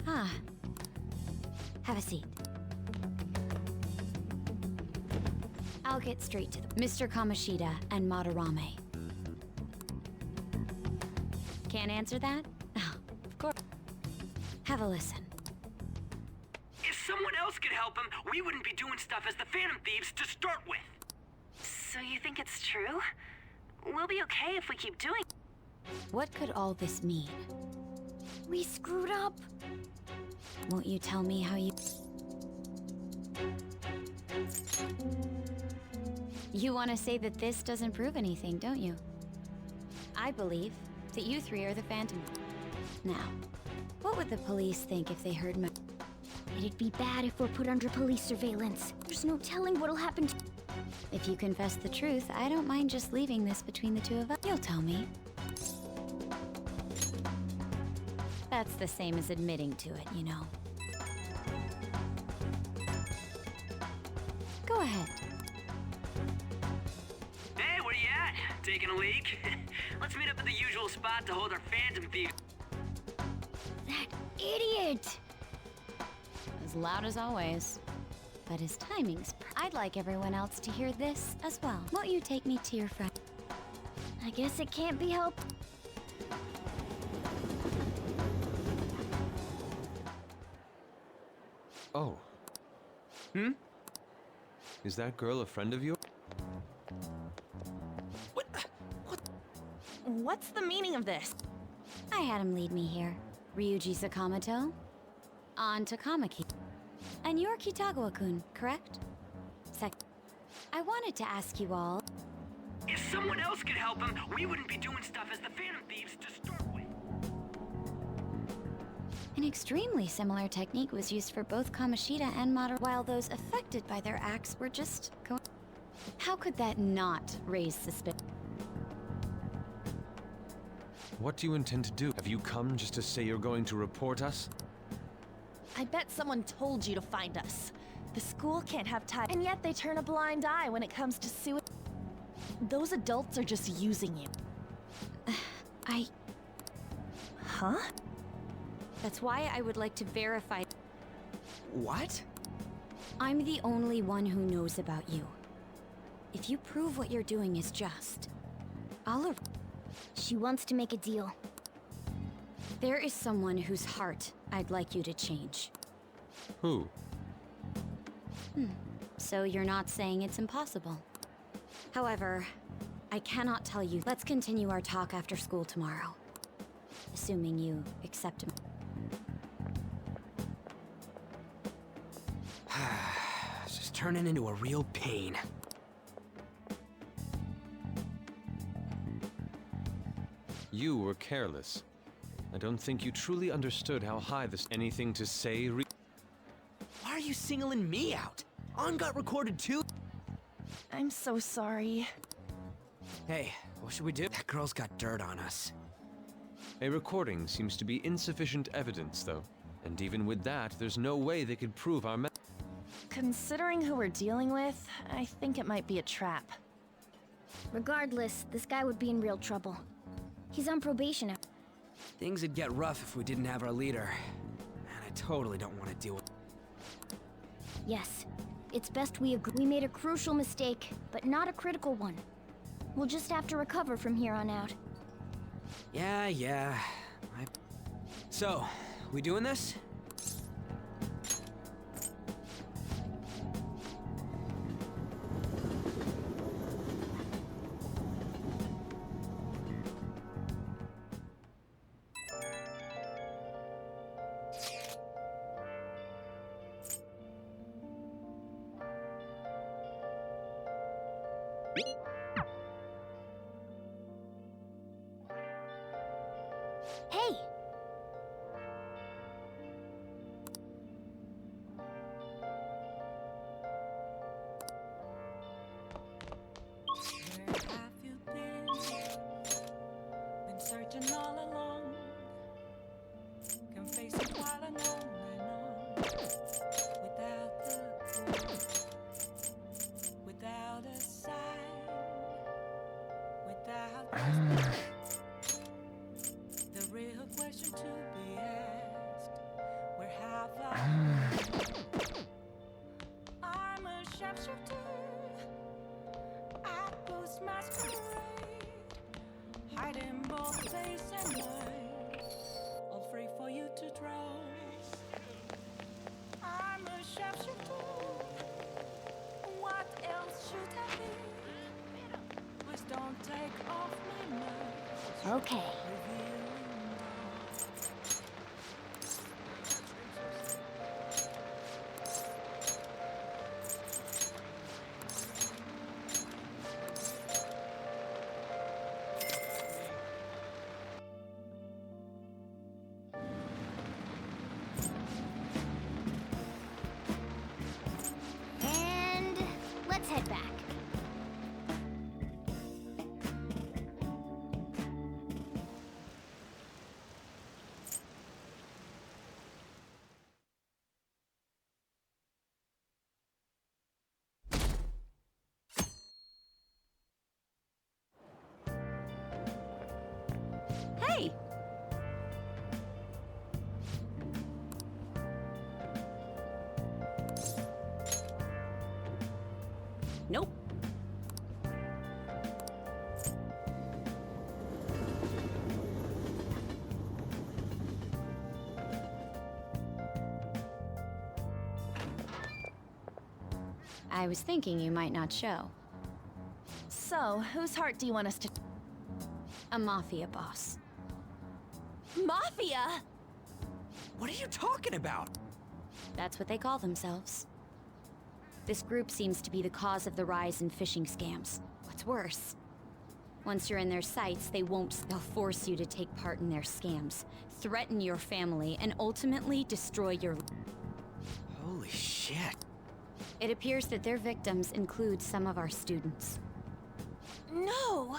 [SPEAKER 13] Ah. Have a seat. I'll get straight to the... Mr. Kamoshida and Madarame. Can't answer that? Oh, of course. Have a listen.
[SPEAKER 19] If someone else could help him, we wouldn't be doing stuff as the Phantom Thieves to start with.
[SPEAKER 5] So you think it's true? We'll be okay if we keep doing...
[SPEAKER 13] What could all this mean?
[SPEAKER 1] We screwed up.
[SPEAKER 13] Won't you tell me how you... You want to say that this doesn't prove anything, don't you? I believe that you three are the Phantom. Now, what would the police think if they heard my...
[SPEAKER 1] It'd be bad if we're put under police surveillance. There's no telling what'll happen to...
[SPEAKER 13] If you confess the truth, I don't mind just leaving this between the two of us. You'll tell me. That's the same as admitting to it, you know. Go ahead.
[SPEAKER 19] Hey, where you at? Taking a leak? Let's meet up at the usual spot to hold our Phantom Thieves.
[SPEAKER 1] That idiot!
[SPEAKER 13] As loud as always. But his timing's I'd like everyone else to hear this as well. Won't you take me to your friend?
[SPEAKER 1] I guess it can't be helped.
[SPEAKER 14] Oh.
[SPEAKER 4] Hmm?
[SPEAKER 14] Is that girl a friend of yours?
[SPEAKER 5] What's the meaning of this?
[SPEAKER 13] I had him lead me here. Ryuji Sakamoto? On to Kamaki. And you're Kitagawa-kun, correct? I wanted to ask you all...
[SPEAKER 19] If someone else could help him, we wouldn't be doing stuff as the Phantom Thieves to start with.
[SPEAKER 13] An extremely similar technique was used for both Kamoshida and Madara, while those affected by their acts were just going... How could that not raise suspicion?
[SPEAKER 14] What do you intend to do? Have you come just to say you're going to report us?
[SPEAKER 5] I bet someone told you to find us. The school can't have time, and yet they turn a blind eye when it comes to suicide. Those adults are just using you. Huh?
[SPEAKER 13] That's why I would like to verify...
[SPEAKER 4] What?
[SPEAKER 13] I'm the only one who knows about you. If you prove what you're doing is just, I'll...
[SPEAKER 1] She wants to make a deal.
[SPEAKER 13] There is someone whose heart I'd like you to change.
[SPEAKER 14] Who?
[SPEAKER 13] So you're not saying it's impossible. However, I cannot tell you. Let's continue our talk after school tomorrow. Assuming you accept him.
[SPEAKER 4] It's just turning into a real pain.
[SPEAKER 14] You were careless. I don't think you truly understood how high this anything to say.
[SPEAKER 4] Why are you singling me out? On got recorded too.
[SPEAKER 5] I'm so sorry.
[SPEAKER 4] Hey, what should we do? That girl's got dirt on us.
[SPEAKER 14] A recording seems to be insufficient evidence, though. And even with that, there's no way they could prove our
[SPEAKER 5] Considering who we're dealing with, I think it might be a trap.
[SPEAKER 1] Regardless, this guy would be in real trouble. He's on probation.
[SPEAKER 4] Things would get rough if we didn't have our leader. And I totally don't want to deal with...
[SPEAKER 1] Yes. It's best we agree. We made a crucial mistake, but not a critical one. We'll just have to recover from here on out.
[SPEAKER 4] Yeah. So, we doing this?
[SPEAKER 1] Hey!
[SPEAKER 7] Where have you been searching all along. Can face it while and on. Without the clue, without a sign, without the real question to be asked. Where have I been? I'm a sharpshooter. I post masquerade, hiding both face and mind, all free for you to draw. I'm a sharpshooter. What else should I be? Please don't take off my mask.
[SPEAKER 1] Okay. And let's head back.
[SPEAKER 3] Hey! Nope.
[SPEAKER 13] I was thinking you might not show.
[SPEAKER 5] So, whose heart do you want us to...
[SPEAKER 13] A mafia boss.
[SPEAKER 5] Mafia?
[SPEAKER 4] What are you talking about?
[SPEAKER 13] That's what they call themselves. This group seems to be the cause of the rise in phishing scams. What's worse, once you're in their sights, they'll force you to take part in their scams, threaten your family, and ultimately destroy your...
[SPEAKER 4] Holy shit.
[SPEAKER 13] It appears that their victims include some of our students.
[SPEAKER 5] No!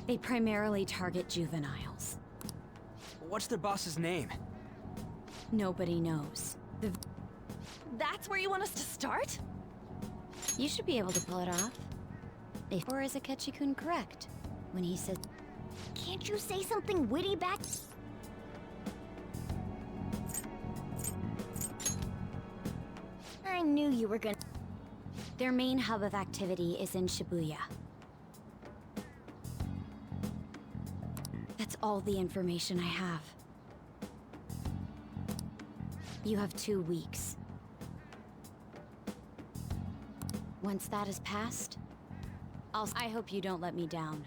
[SPEAKER 13] They primarily target juveniles.
[SPEAKER 4] What's their boss's name?
[SPEAKER 13] Nobody knows.
[SPEAKER 5] That's where you want us to start?
[SPEAKER 13] You should be able to pull it off. Or is Akechi-kun correct when he said...
[SPEAKER 1] Can't you say something witty back? I knew you were gonna...
[SPEAKER 13] Their main hub of activity is in Shibuya. That's all the information I have. You have 2 weeks. Once that has passed, I hope you don't let me down.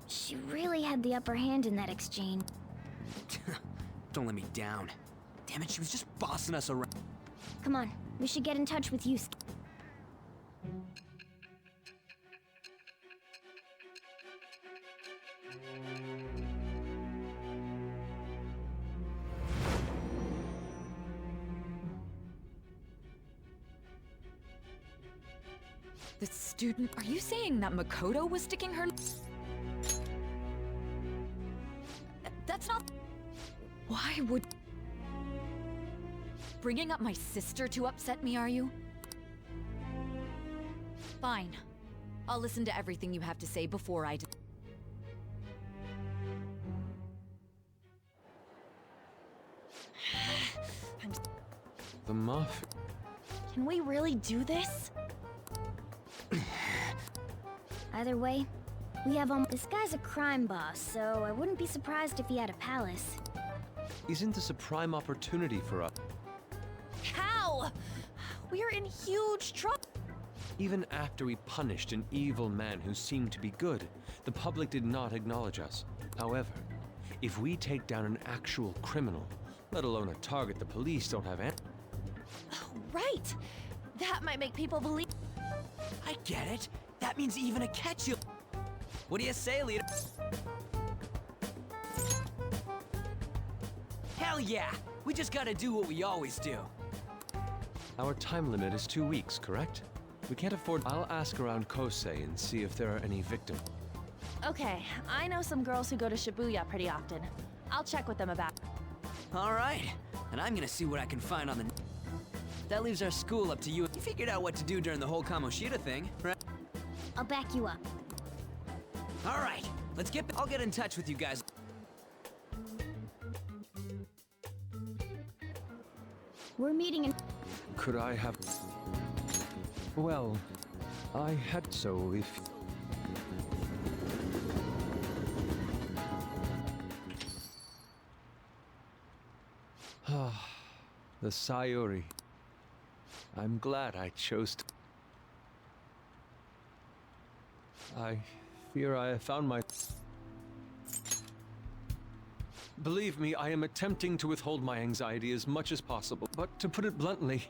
[SPEAKER 1] She really had the upper hand in that exchange.
[SPEAKER 4] Don't let me down. Damn it, she was just bossing us around.
[SPEAKER 1] Come on, we should get in touch with Yusuke.
[SPEAKER 11] The student... Are you saying that Makoto was sticking her... That's not... Why would... Bringing up my sister to upset me, are you? Fine. I'll listen to everything you have to say before I...
[SPEAKER 14] The muff.
[SPEAKER 5] Can we really do this?
[SPEAKER 1] Either way, we have This guy's a crime boss, so I wouldn't be surprised if he had a palace.
[SPEAKER 14] Isn't this a prime opportunity for us?
[SPEAKER 5] How? We're in huge trouble.
[SPEAKER 14] Even after we punished an evil man who seemed to be good, the public did not acknowledge us. However, if we take down an actual criminal, let alone a target the police don't have
[SPEAKER 5] Right. That might make people believe...
[SPEAKER 4] I get it. That means even Akechi... What do you say, leader? Hell yeah! We just gotta do what we always do.
[SPEAKER 14] Our time limit is 2 weeks, correct? We can't afford... I'll ask around Kosei and see if there are any victims.
[SPEAKER 5] Okay, I know some girls who go to Shibuya pretty often. I'll check with them about...
[SPEAKER 4] Alright, and I'm gonna see what I can find on the... That leaves our school up to you. You figured out what to do during the whole Kamoshida thing, right?
[SPEAKER 1] I'll back you up.
[SPEAKER 4] Alright, let's get... I'll get in touch with you guys.
[SPEAKER 1] We're meeting in...
[SPEAKER 14] Could I have... Well, I had so if... Ah, the Sayuri. I'm glad I chose to... I fear I have found my... Believe me, I am attempting to withhold my anxiety as much as possible, but to put it bluntly,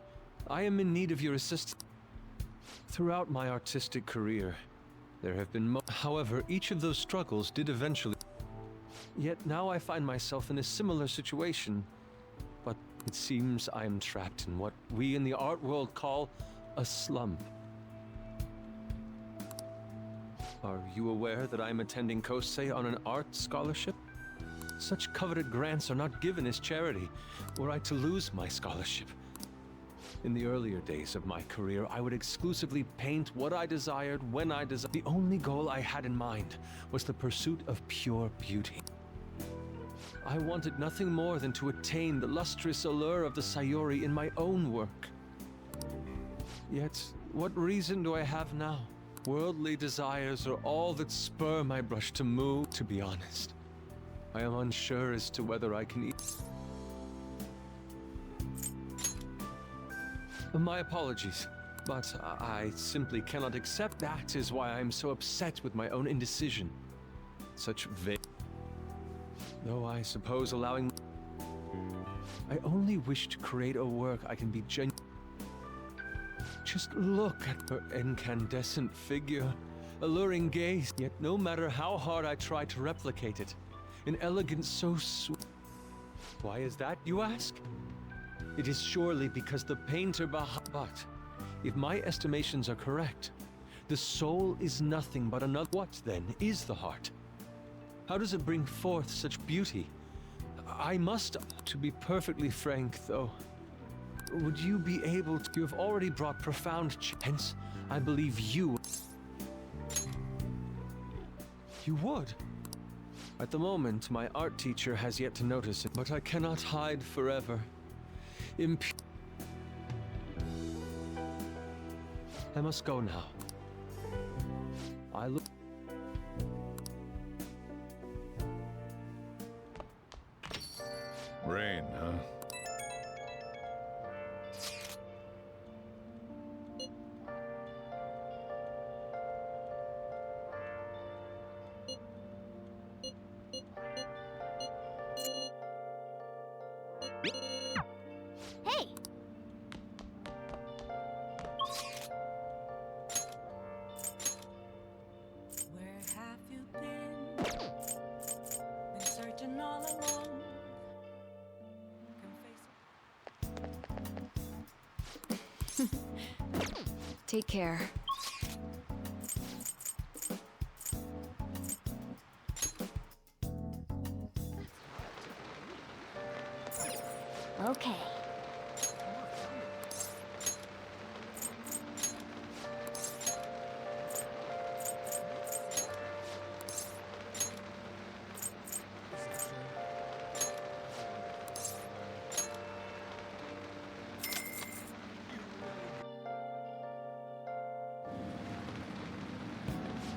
[SPEAKER 14] I am in need of your assistance. Throughout my artistic career, there have been however, each of those struggles did eventually... Yet now I find myself in a similar situation, but it seems I am trapped in what we in the art world call a slump. Are you aware that I am attending Kosei on an art scholarship? Such coveted grants are not given as charity, were I to lose my scholarship. In the earlier days of my career, I would exclusively paint what I desired when I desired. The only goal I had in mind was the pursuit of pure beauty. I wanted nothing more than to attain the lustrous allure of the Sayuri in my own work. Yet, what reason do I have now? Worldly desires are all that spur my brush to move, to be honest. I am unsure as to whether I can eat. My apologies, but I simply cannot accept that is why I am so upset with my own indecision. Such vague... Though I suppose allowing... I only wish to create a work I can be Just look at her incandescent figure, alluring gaze. Yet no matter how hard I try to replicate it, an elegance so sweet. Why is that, you ask? It is surely because the painter behind... But, if my estimations are correct, the soul is nothing but another... What, then, is the heart? How does it bring forth such beauty? I must... To be perfectly frank, though, would you be able to... You have already brought profound... Hence, I believe you... You would? At the moment, my art teacher has yet to notice it, but I cannot hide forever. I must go now. I look...
[SPEAKER 15] Rain, huh?
[SPEAKER 1] Hey!
[SPEAKER 7] Where have you been? Been searching all along.
[SPEAKER 11] Take care.
[SPEAKER 1] Okay.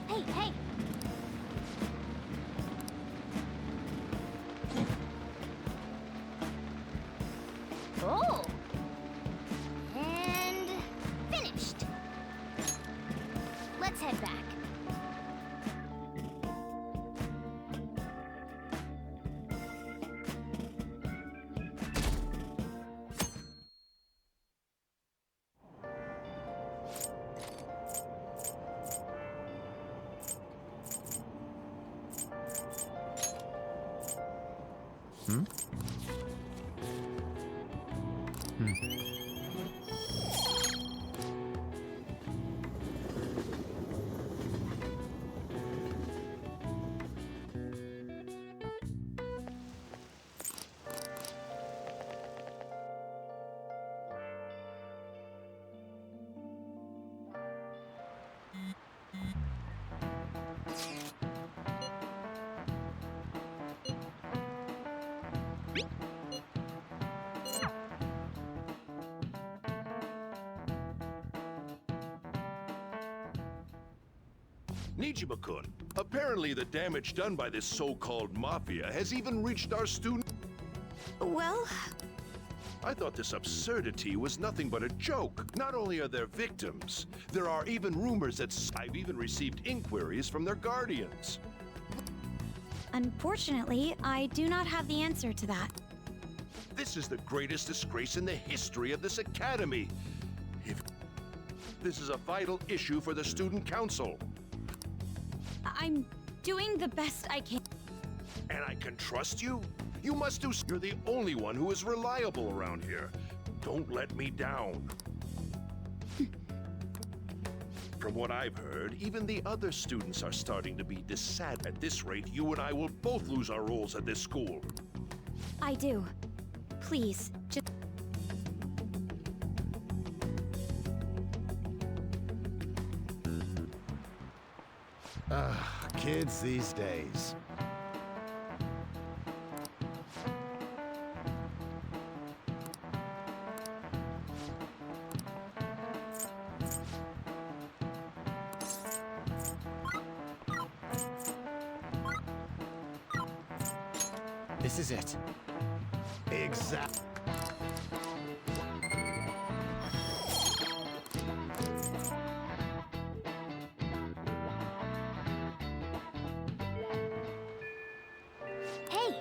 [SPEAKER 1] Hey, hey! Oh! And finished. Let's head back.
[SPEAKER 14] Hmm?
[SPEAKER 20] Nijima-kun, apparently the damage done by this so-called mafia has even reached our student...
[SPEAKER 5] Well...
[SPEAKER 20] I thought this absurdity was nothing but a joke. Not only are there victims, there are even rumors that I've even received inquiries from their guardians.
[SPEAKER 13] Unfortunately, I do not have the answer to that.
[SPEAKER 20] This is the greatest disgrace in the history of this academy. This is a vital issue for the student council.
[SPEAKER 13] I'm doing the best I can.
[SPEAKER 20] And I can trust you? You must do. You're the only one who is reliable around here. Don't let me down. From what I've heard, even the other students are starting to be sad. At this rate, you and I will both lose our roles at this school.
[SPEAKER 13] I do. Please, just...
[SPEAKER 21] Kids these days. This is it. Exact.
[SPEAKER 1] Hey!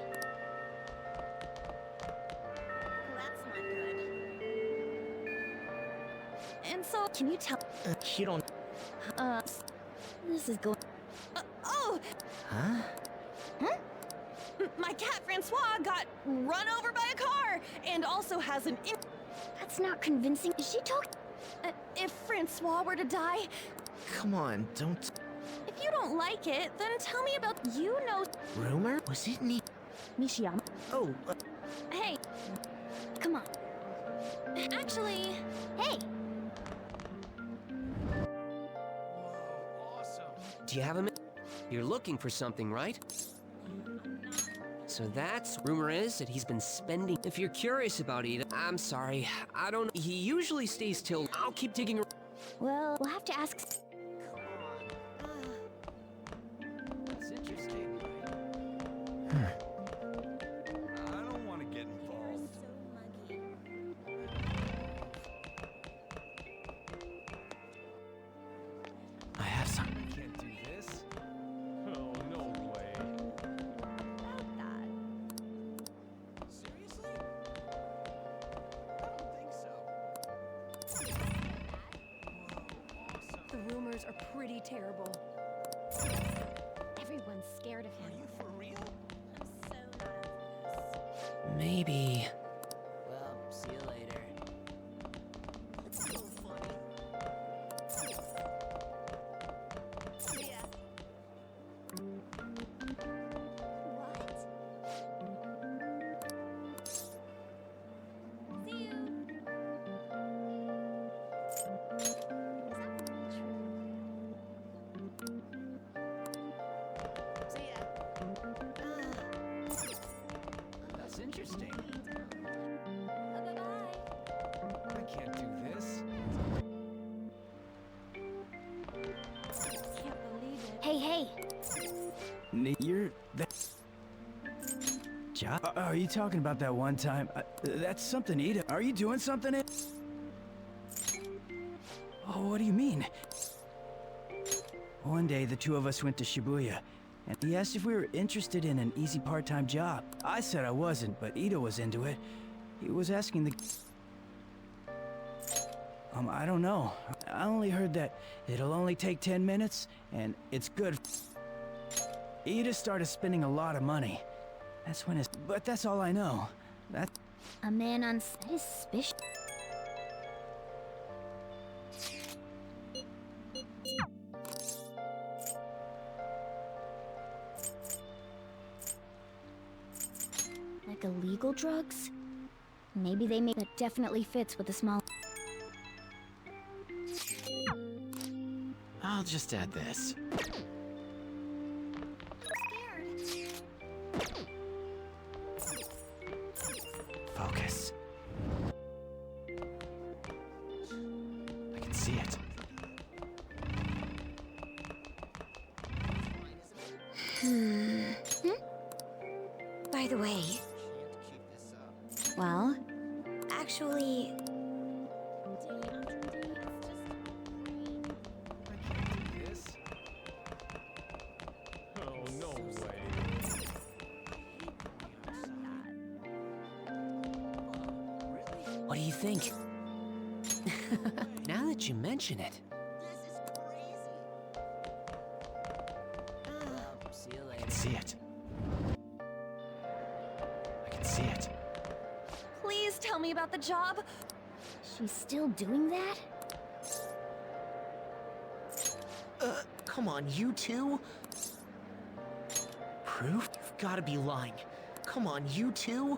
[SPEAKER 5] And so, can you tell?
[SPEAKER 21] You don't.
[SPEAKER 5] This is going. Oh!
[SPEAKER 21] Huh?
[SPEAKER 5] My cat Francois got run over by a car, and also has an.
[SPEAKER 1] That's not convincing. Is she talking?
[SPEAKER 5] If Francois were to die,
[SPEAKER 21] Come on, don't.
[SPEAKER 5] if you don't like it, then tell me about. You know.
[SPEAKER 21] Rumor? Was it me?
[SPEAKER 5] Mishiyama.
[SPEAKER 21] Oh,
[SPEAKER 5] Hey,
[SPEAKER 1] Come on.
[SPEAKER 5] actually,
[SPEAKER 1] Hey,
[SPEAKER 4] Do you have a minute? You're looking for something, right? So that's rumor is that he's been spending. If you're curious about Ida, I'm sorry. I don't. He usually stays till. I'll keep digging.
[SPEAKER 1] well, we'll have to ask.
[SPEAKER 4] That's interesting.
[SPEAKER 12] I don't want to get involved.
[SPEAKER 4] I have some.
[SPEAKER 12] I can't do this. Oh, no way. Seriously? I don't think so.
[SPEAKER 3] The rumors are pretty terrible.
[SPEAKER 1] Everyone's scared of him.
[SPEAKER 12] Are you for real?
[SPEAKER 4] Maybe. Well, see you later.
[SPEAKER 21] It's so funny.
[SPEAKER 4] That's interesting.
[SPEAKER 12] I can't do this.
[SPEAKER 1] Hey,
[SPEAKER 17] You're that. Are you talking about that one time? That's something, Ida. Are you doing something? Oh, what do you mean? One day, the two of us went to Shibuya, and he asked if we were interested in an easy part-time job. I said I wasn't, but Ida was into it. He was asking the... I don't know. I only heard that it'll only take 10 minutes, and it's good. Ida started spending a lot of money. That's when it's... But that's all I know. That...
[SPEAKER 1] a man on set is suspicious. Like illegal drugs? Maybe they make that definitely fits with a small.
[SPEAKER 21] I'll just add this. Focus. I can see it.
[SPEAKER 1] By the way. Well, actually.
[SPEAKER 12] This? Oh, no way.
[SPEAKER 4] What do you think? Now that you mention it. See you
[SPEAKER 21] I
[SPEAKER 4] later.
[SPEAKER 21] can see it. I can see it.
[SPEAKER 5] please tell me about the job.
[SPEAKER 1] She's still doing that?
[SPEAKER 21] Come on, you two? Proof? You've gotta be lying. Come on, you two?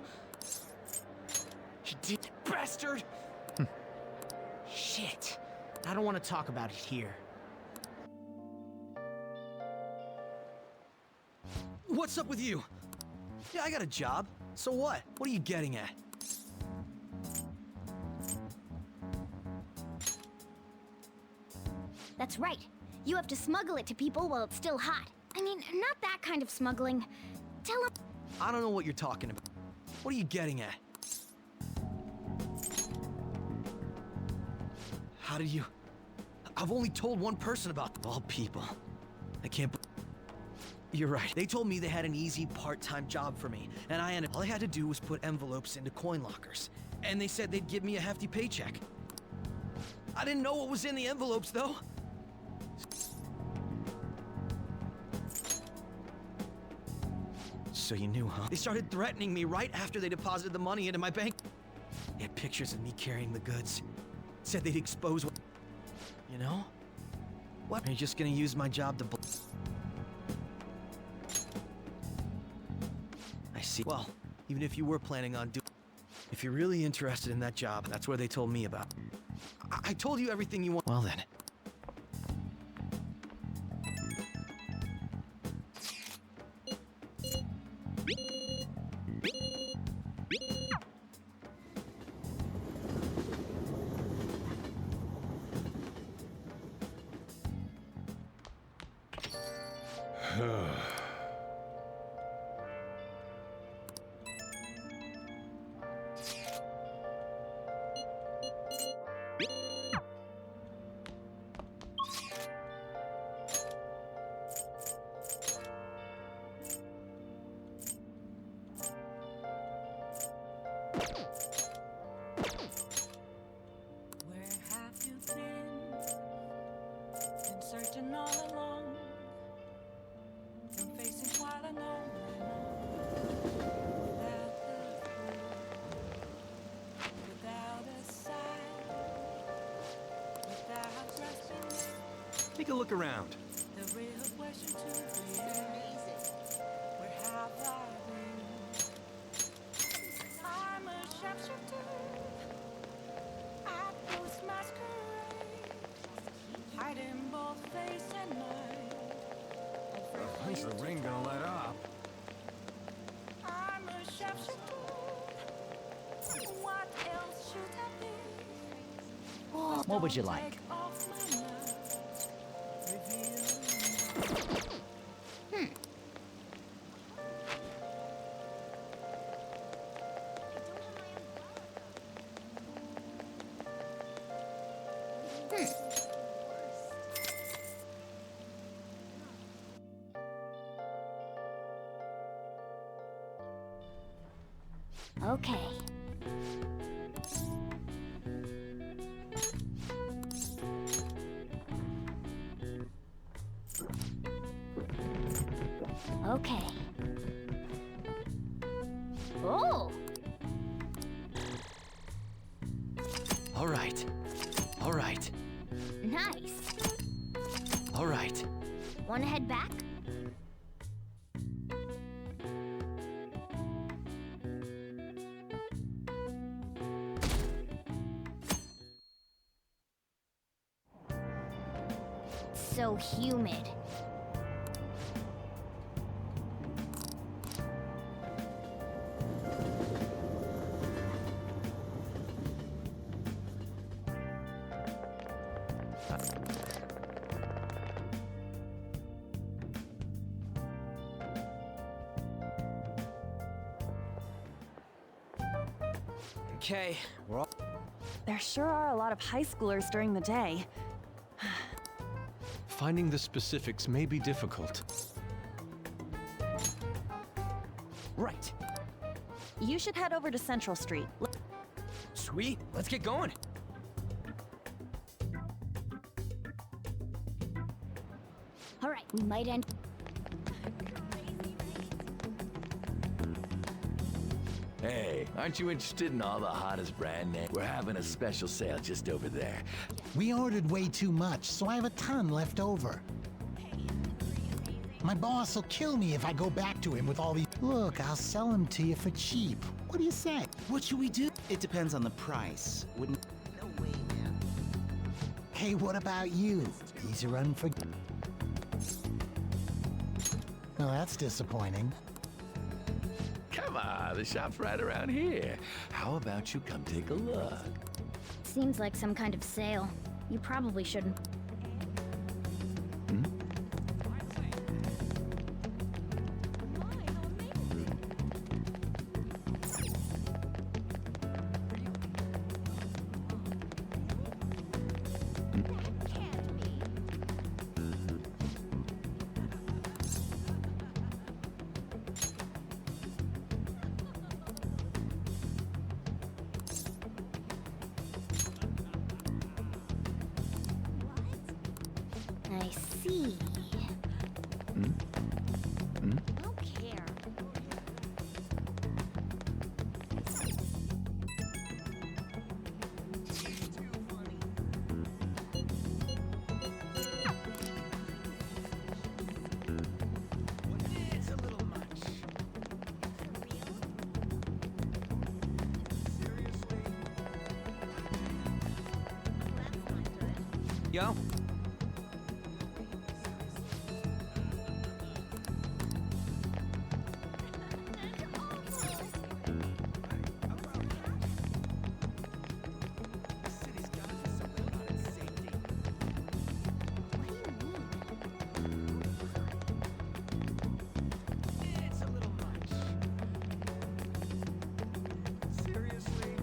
[SPEAKER 21] He did, bastard! Shit. I don't want to talk about it here.
[SPEAKER 2] What's up with you? Yeah, I got a job. So what? What are you getting at?
[SPEAKER 1] That's right. You have to smuggle it to people while it's still hot. I mean, not that kind of smuggling. Tell them.
[SPEAKER 2] I don't know what you're talking about. What are you getting at? How did you... I've only told one person about all people. I can't... You're right. They told me they had an easy part-time job for me, and all I had to do was put envelopes into coin lockers. And they said they'd give me a hefty paycheck. I didn't know what was in the envelopes, though. So you knew, huh? They started threatening me right after they deposited the money into my bank. They had pictures of me carrying the goods. Said they'd expose what... You know? What? Are you just gonna use my job to... I see. Well, even if you were planning on doing... If you're really interested in that job, that's where they told me about. I told you everything you want. Well then.
[SPEAKER 7] Where have you been searching all along, from facing quite a known without a sign, without resting.
[SPEAKER 12] Take a look around.
[SPEAKER 7] The real question to be asked, where have I been? I'm a sharpshooter. I post masquerade, hiding both face and mind.
[SPEAKER 12] When's the ring gonna let up?
[SPEAKER 7] I'm a sharpshooter. What else should I be?
[SPEAKER 8] What would you like?
[SPEAKER 7] Take off my mask, reveal
[SPEAKER 1] Okay. Okay. Oh!
[SPEAKER 2] All right. All right.
[SPEAKER 1] Nice.
[SPEAKER 2] All right.
[SPEAKER 1] Wanna head back? It's so humid.
[SPEAKER 2] Okay, we're all...
[SPEAKER 5] There sure are a lot of high schoolers during the day.
[SPEAKER 14] Finding the specifics may be difficult.
[SPEAKER 2] Right.
[SPEAKER 5] You should head over to Central Street.
[SPEAKER 2] Sweet, let's get going.
[SPEAKER 1] All right, we might end.
[SPEAKER 22] Hey, aren't you interested in all the hottest brand names? We're having a special sale just over there.
[SPEAKER 8] We ordered way too much, so I have a ton left over. My boss will kill me if I go back to him with all these. Look, I'll sell them to you for cheap. What do you say?
[SPEAKER 21] What should we do? It depends on the price. Wouldn't... No way, man.
[SPEAKER 8] Hey, what about you? These are unfor... Well, that's disappointing.
[SPEAKER 22] Come on, the shop's right around here. How about you come take a look?
[SPEAKER 1] Seems like some kind of sale. You probably shouldn't. see. I don't care.
[SPEAKER 4] It's a little much.
[SPEAKER 2] Yo.
[SPEAKER 4] It's a little much. Seriously?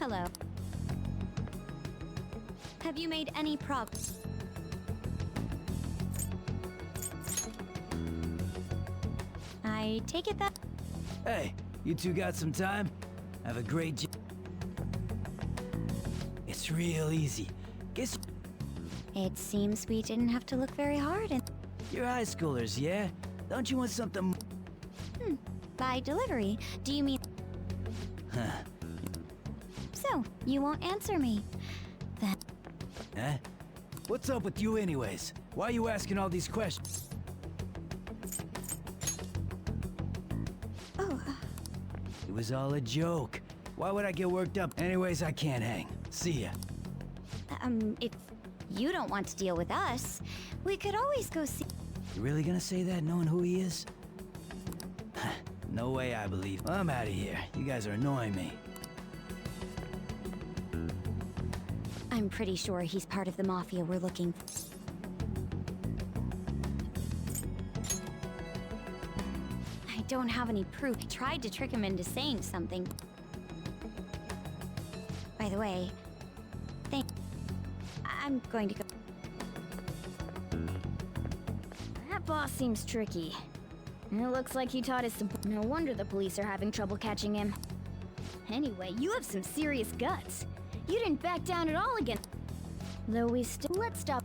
[SPEAKER 13] Hello. Have you made any progress? I take it that...
[SPEAKER 17] Hey, you two got some time? Have a great It's real easy. Guess
[SPEAKER 13] It seems we didn't have to look very hard and...
[SPEAKER 17] you're high schoolers, yeah? Don't you want something...
[SPEAKER 13] By delivery, do you mean...
[SPEAKER 17] Huh?
[SPEAKER 13] So, you won't answer me. Then...
[SPEAKER 17] Huh? What's up with you anyways? Why are you asking all these questions?
[SPEAKER 13] Oh,
[SPEAKER 17] It was all a joke. Why would I get worked up? Anyways, I can't hang. See ya.
[SPEAKER 13] if you don't want to deal with us, we could always go see...
[SPEAKER 17] You really gonna say that knowing who he is? No way I believe. I'm out of here. You guys are annoying me.
[SPEAKER 13] I'm pretty sure he's part of the Mafia we're looking for. I don't have any proof. I tried to trick him into saying something. By the way, I'm going to go...
[SPEAKER 1] That boss seems tricky. It looks like he taught his no wonder the police are having trouble catching him. Anyway, you have some serious guts. You didn't back down at all again. Though we still... Let's stop.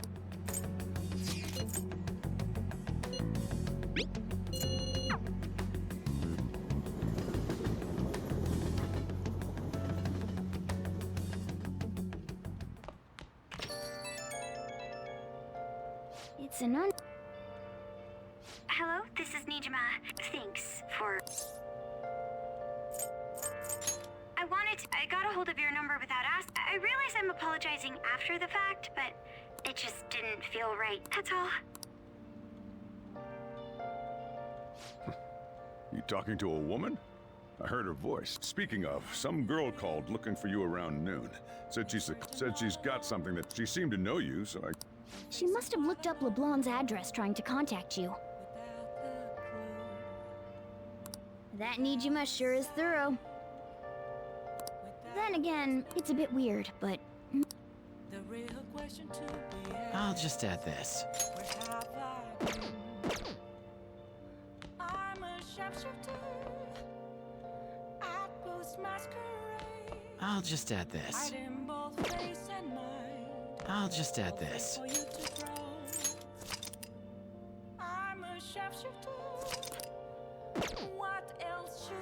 [SPEAKER 1] It's an
[SPEAKER 9] Hello, this is Nijima. Thanks for... I got a hold of your number without asking. I realize I'm apologizing after the fact, but it just didn't feel right. That's all.
[SPEAKER 15] You talking to a woman? I heard her voice. Speaking of, some girl called looking for you around noon. Said she's got something that she seemed to know you, so I...
[SPEAKER 1] She must have looked up LeBlanc's address trying to contact you. That Nijima sure is thorough. Then again, it's a bit weird, but...
[SPEAKER 10] I'll just add this. I'll just add this. I'll just add this.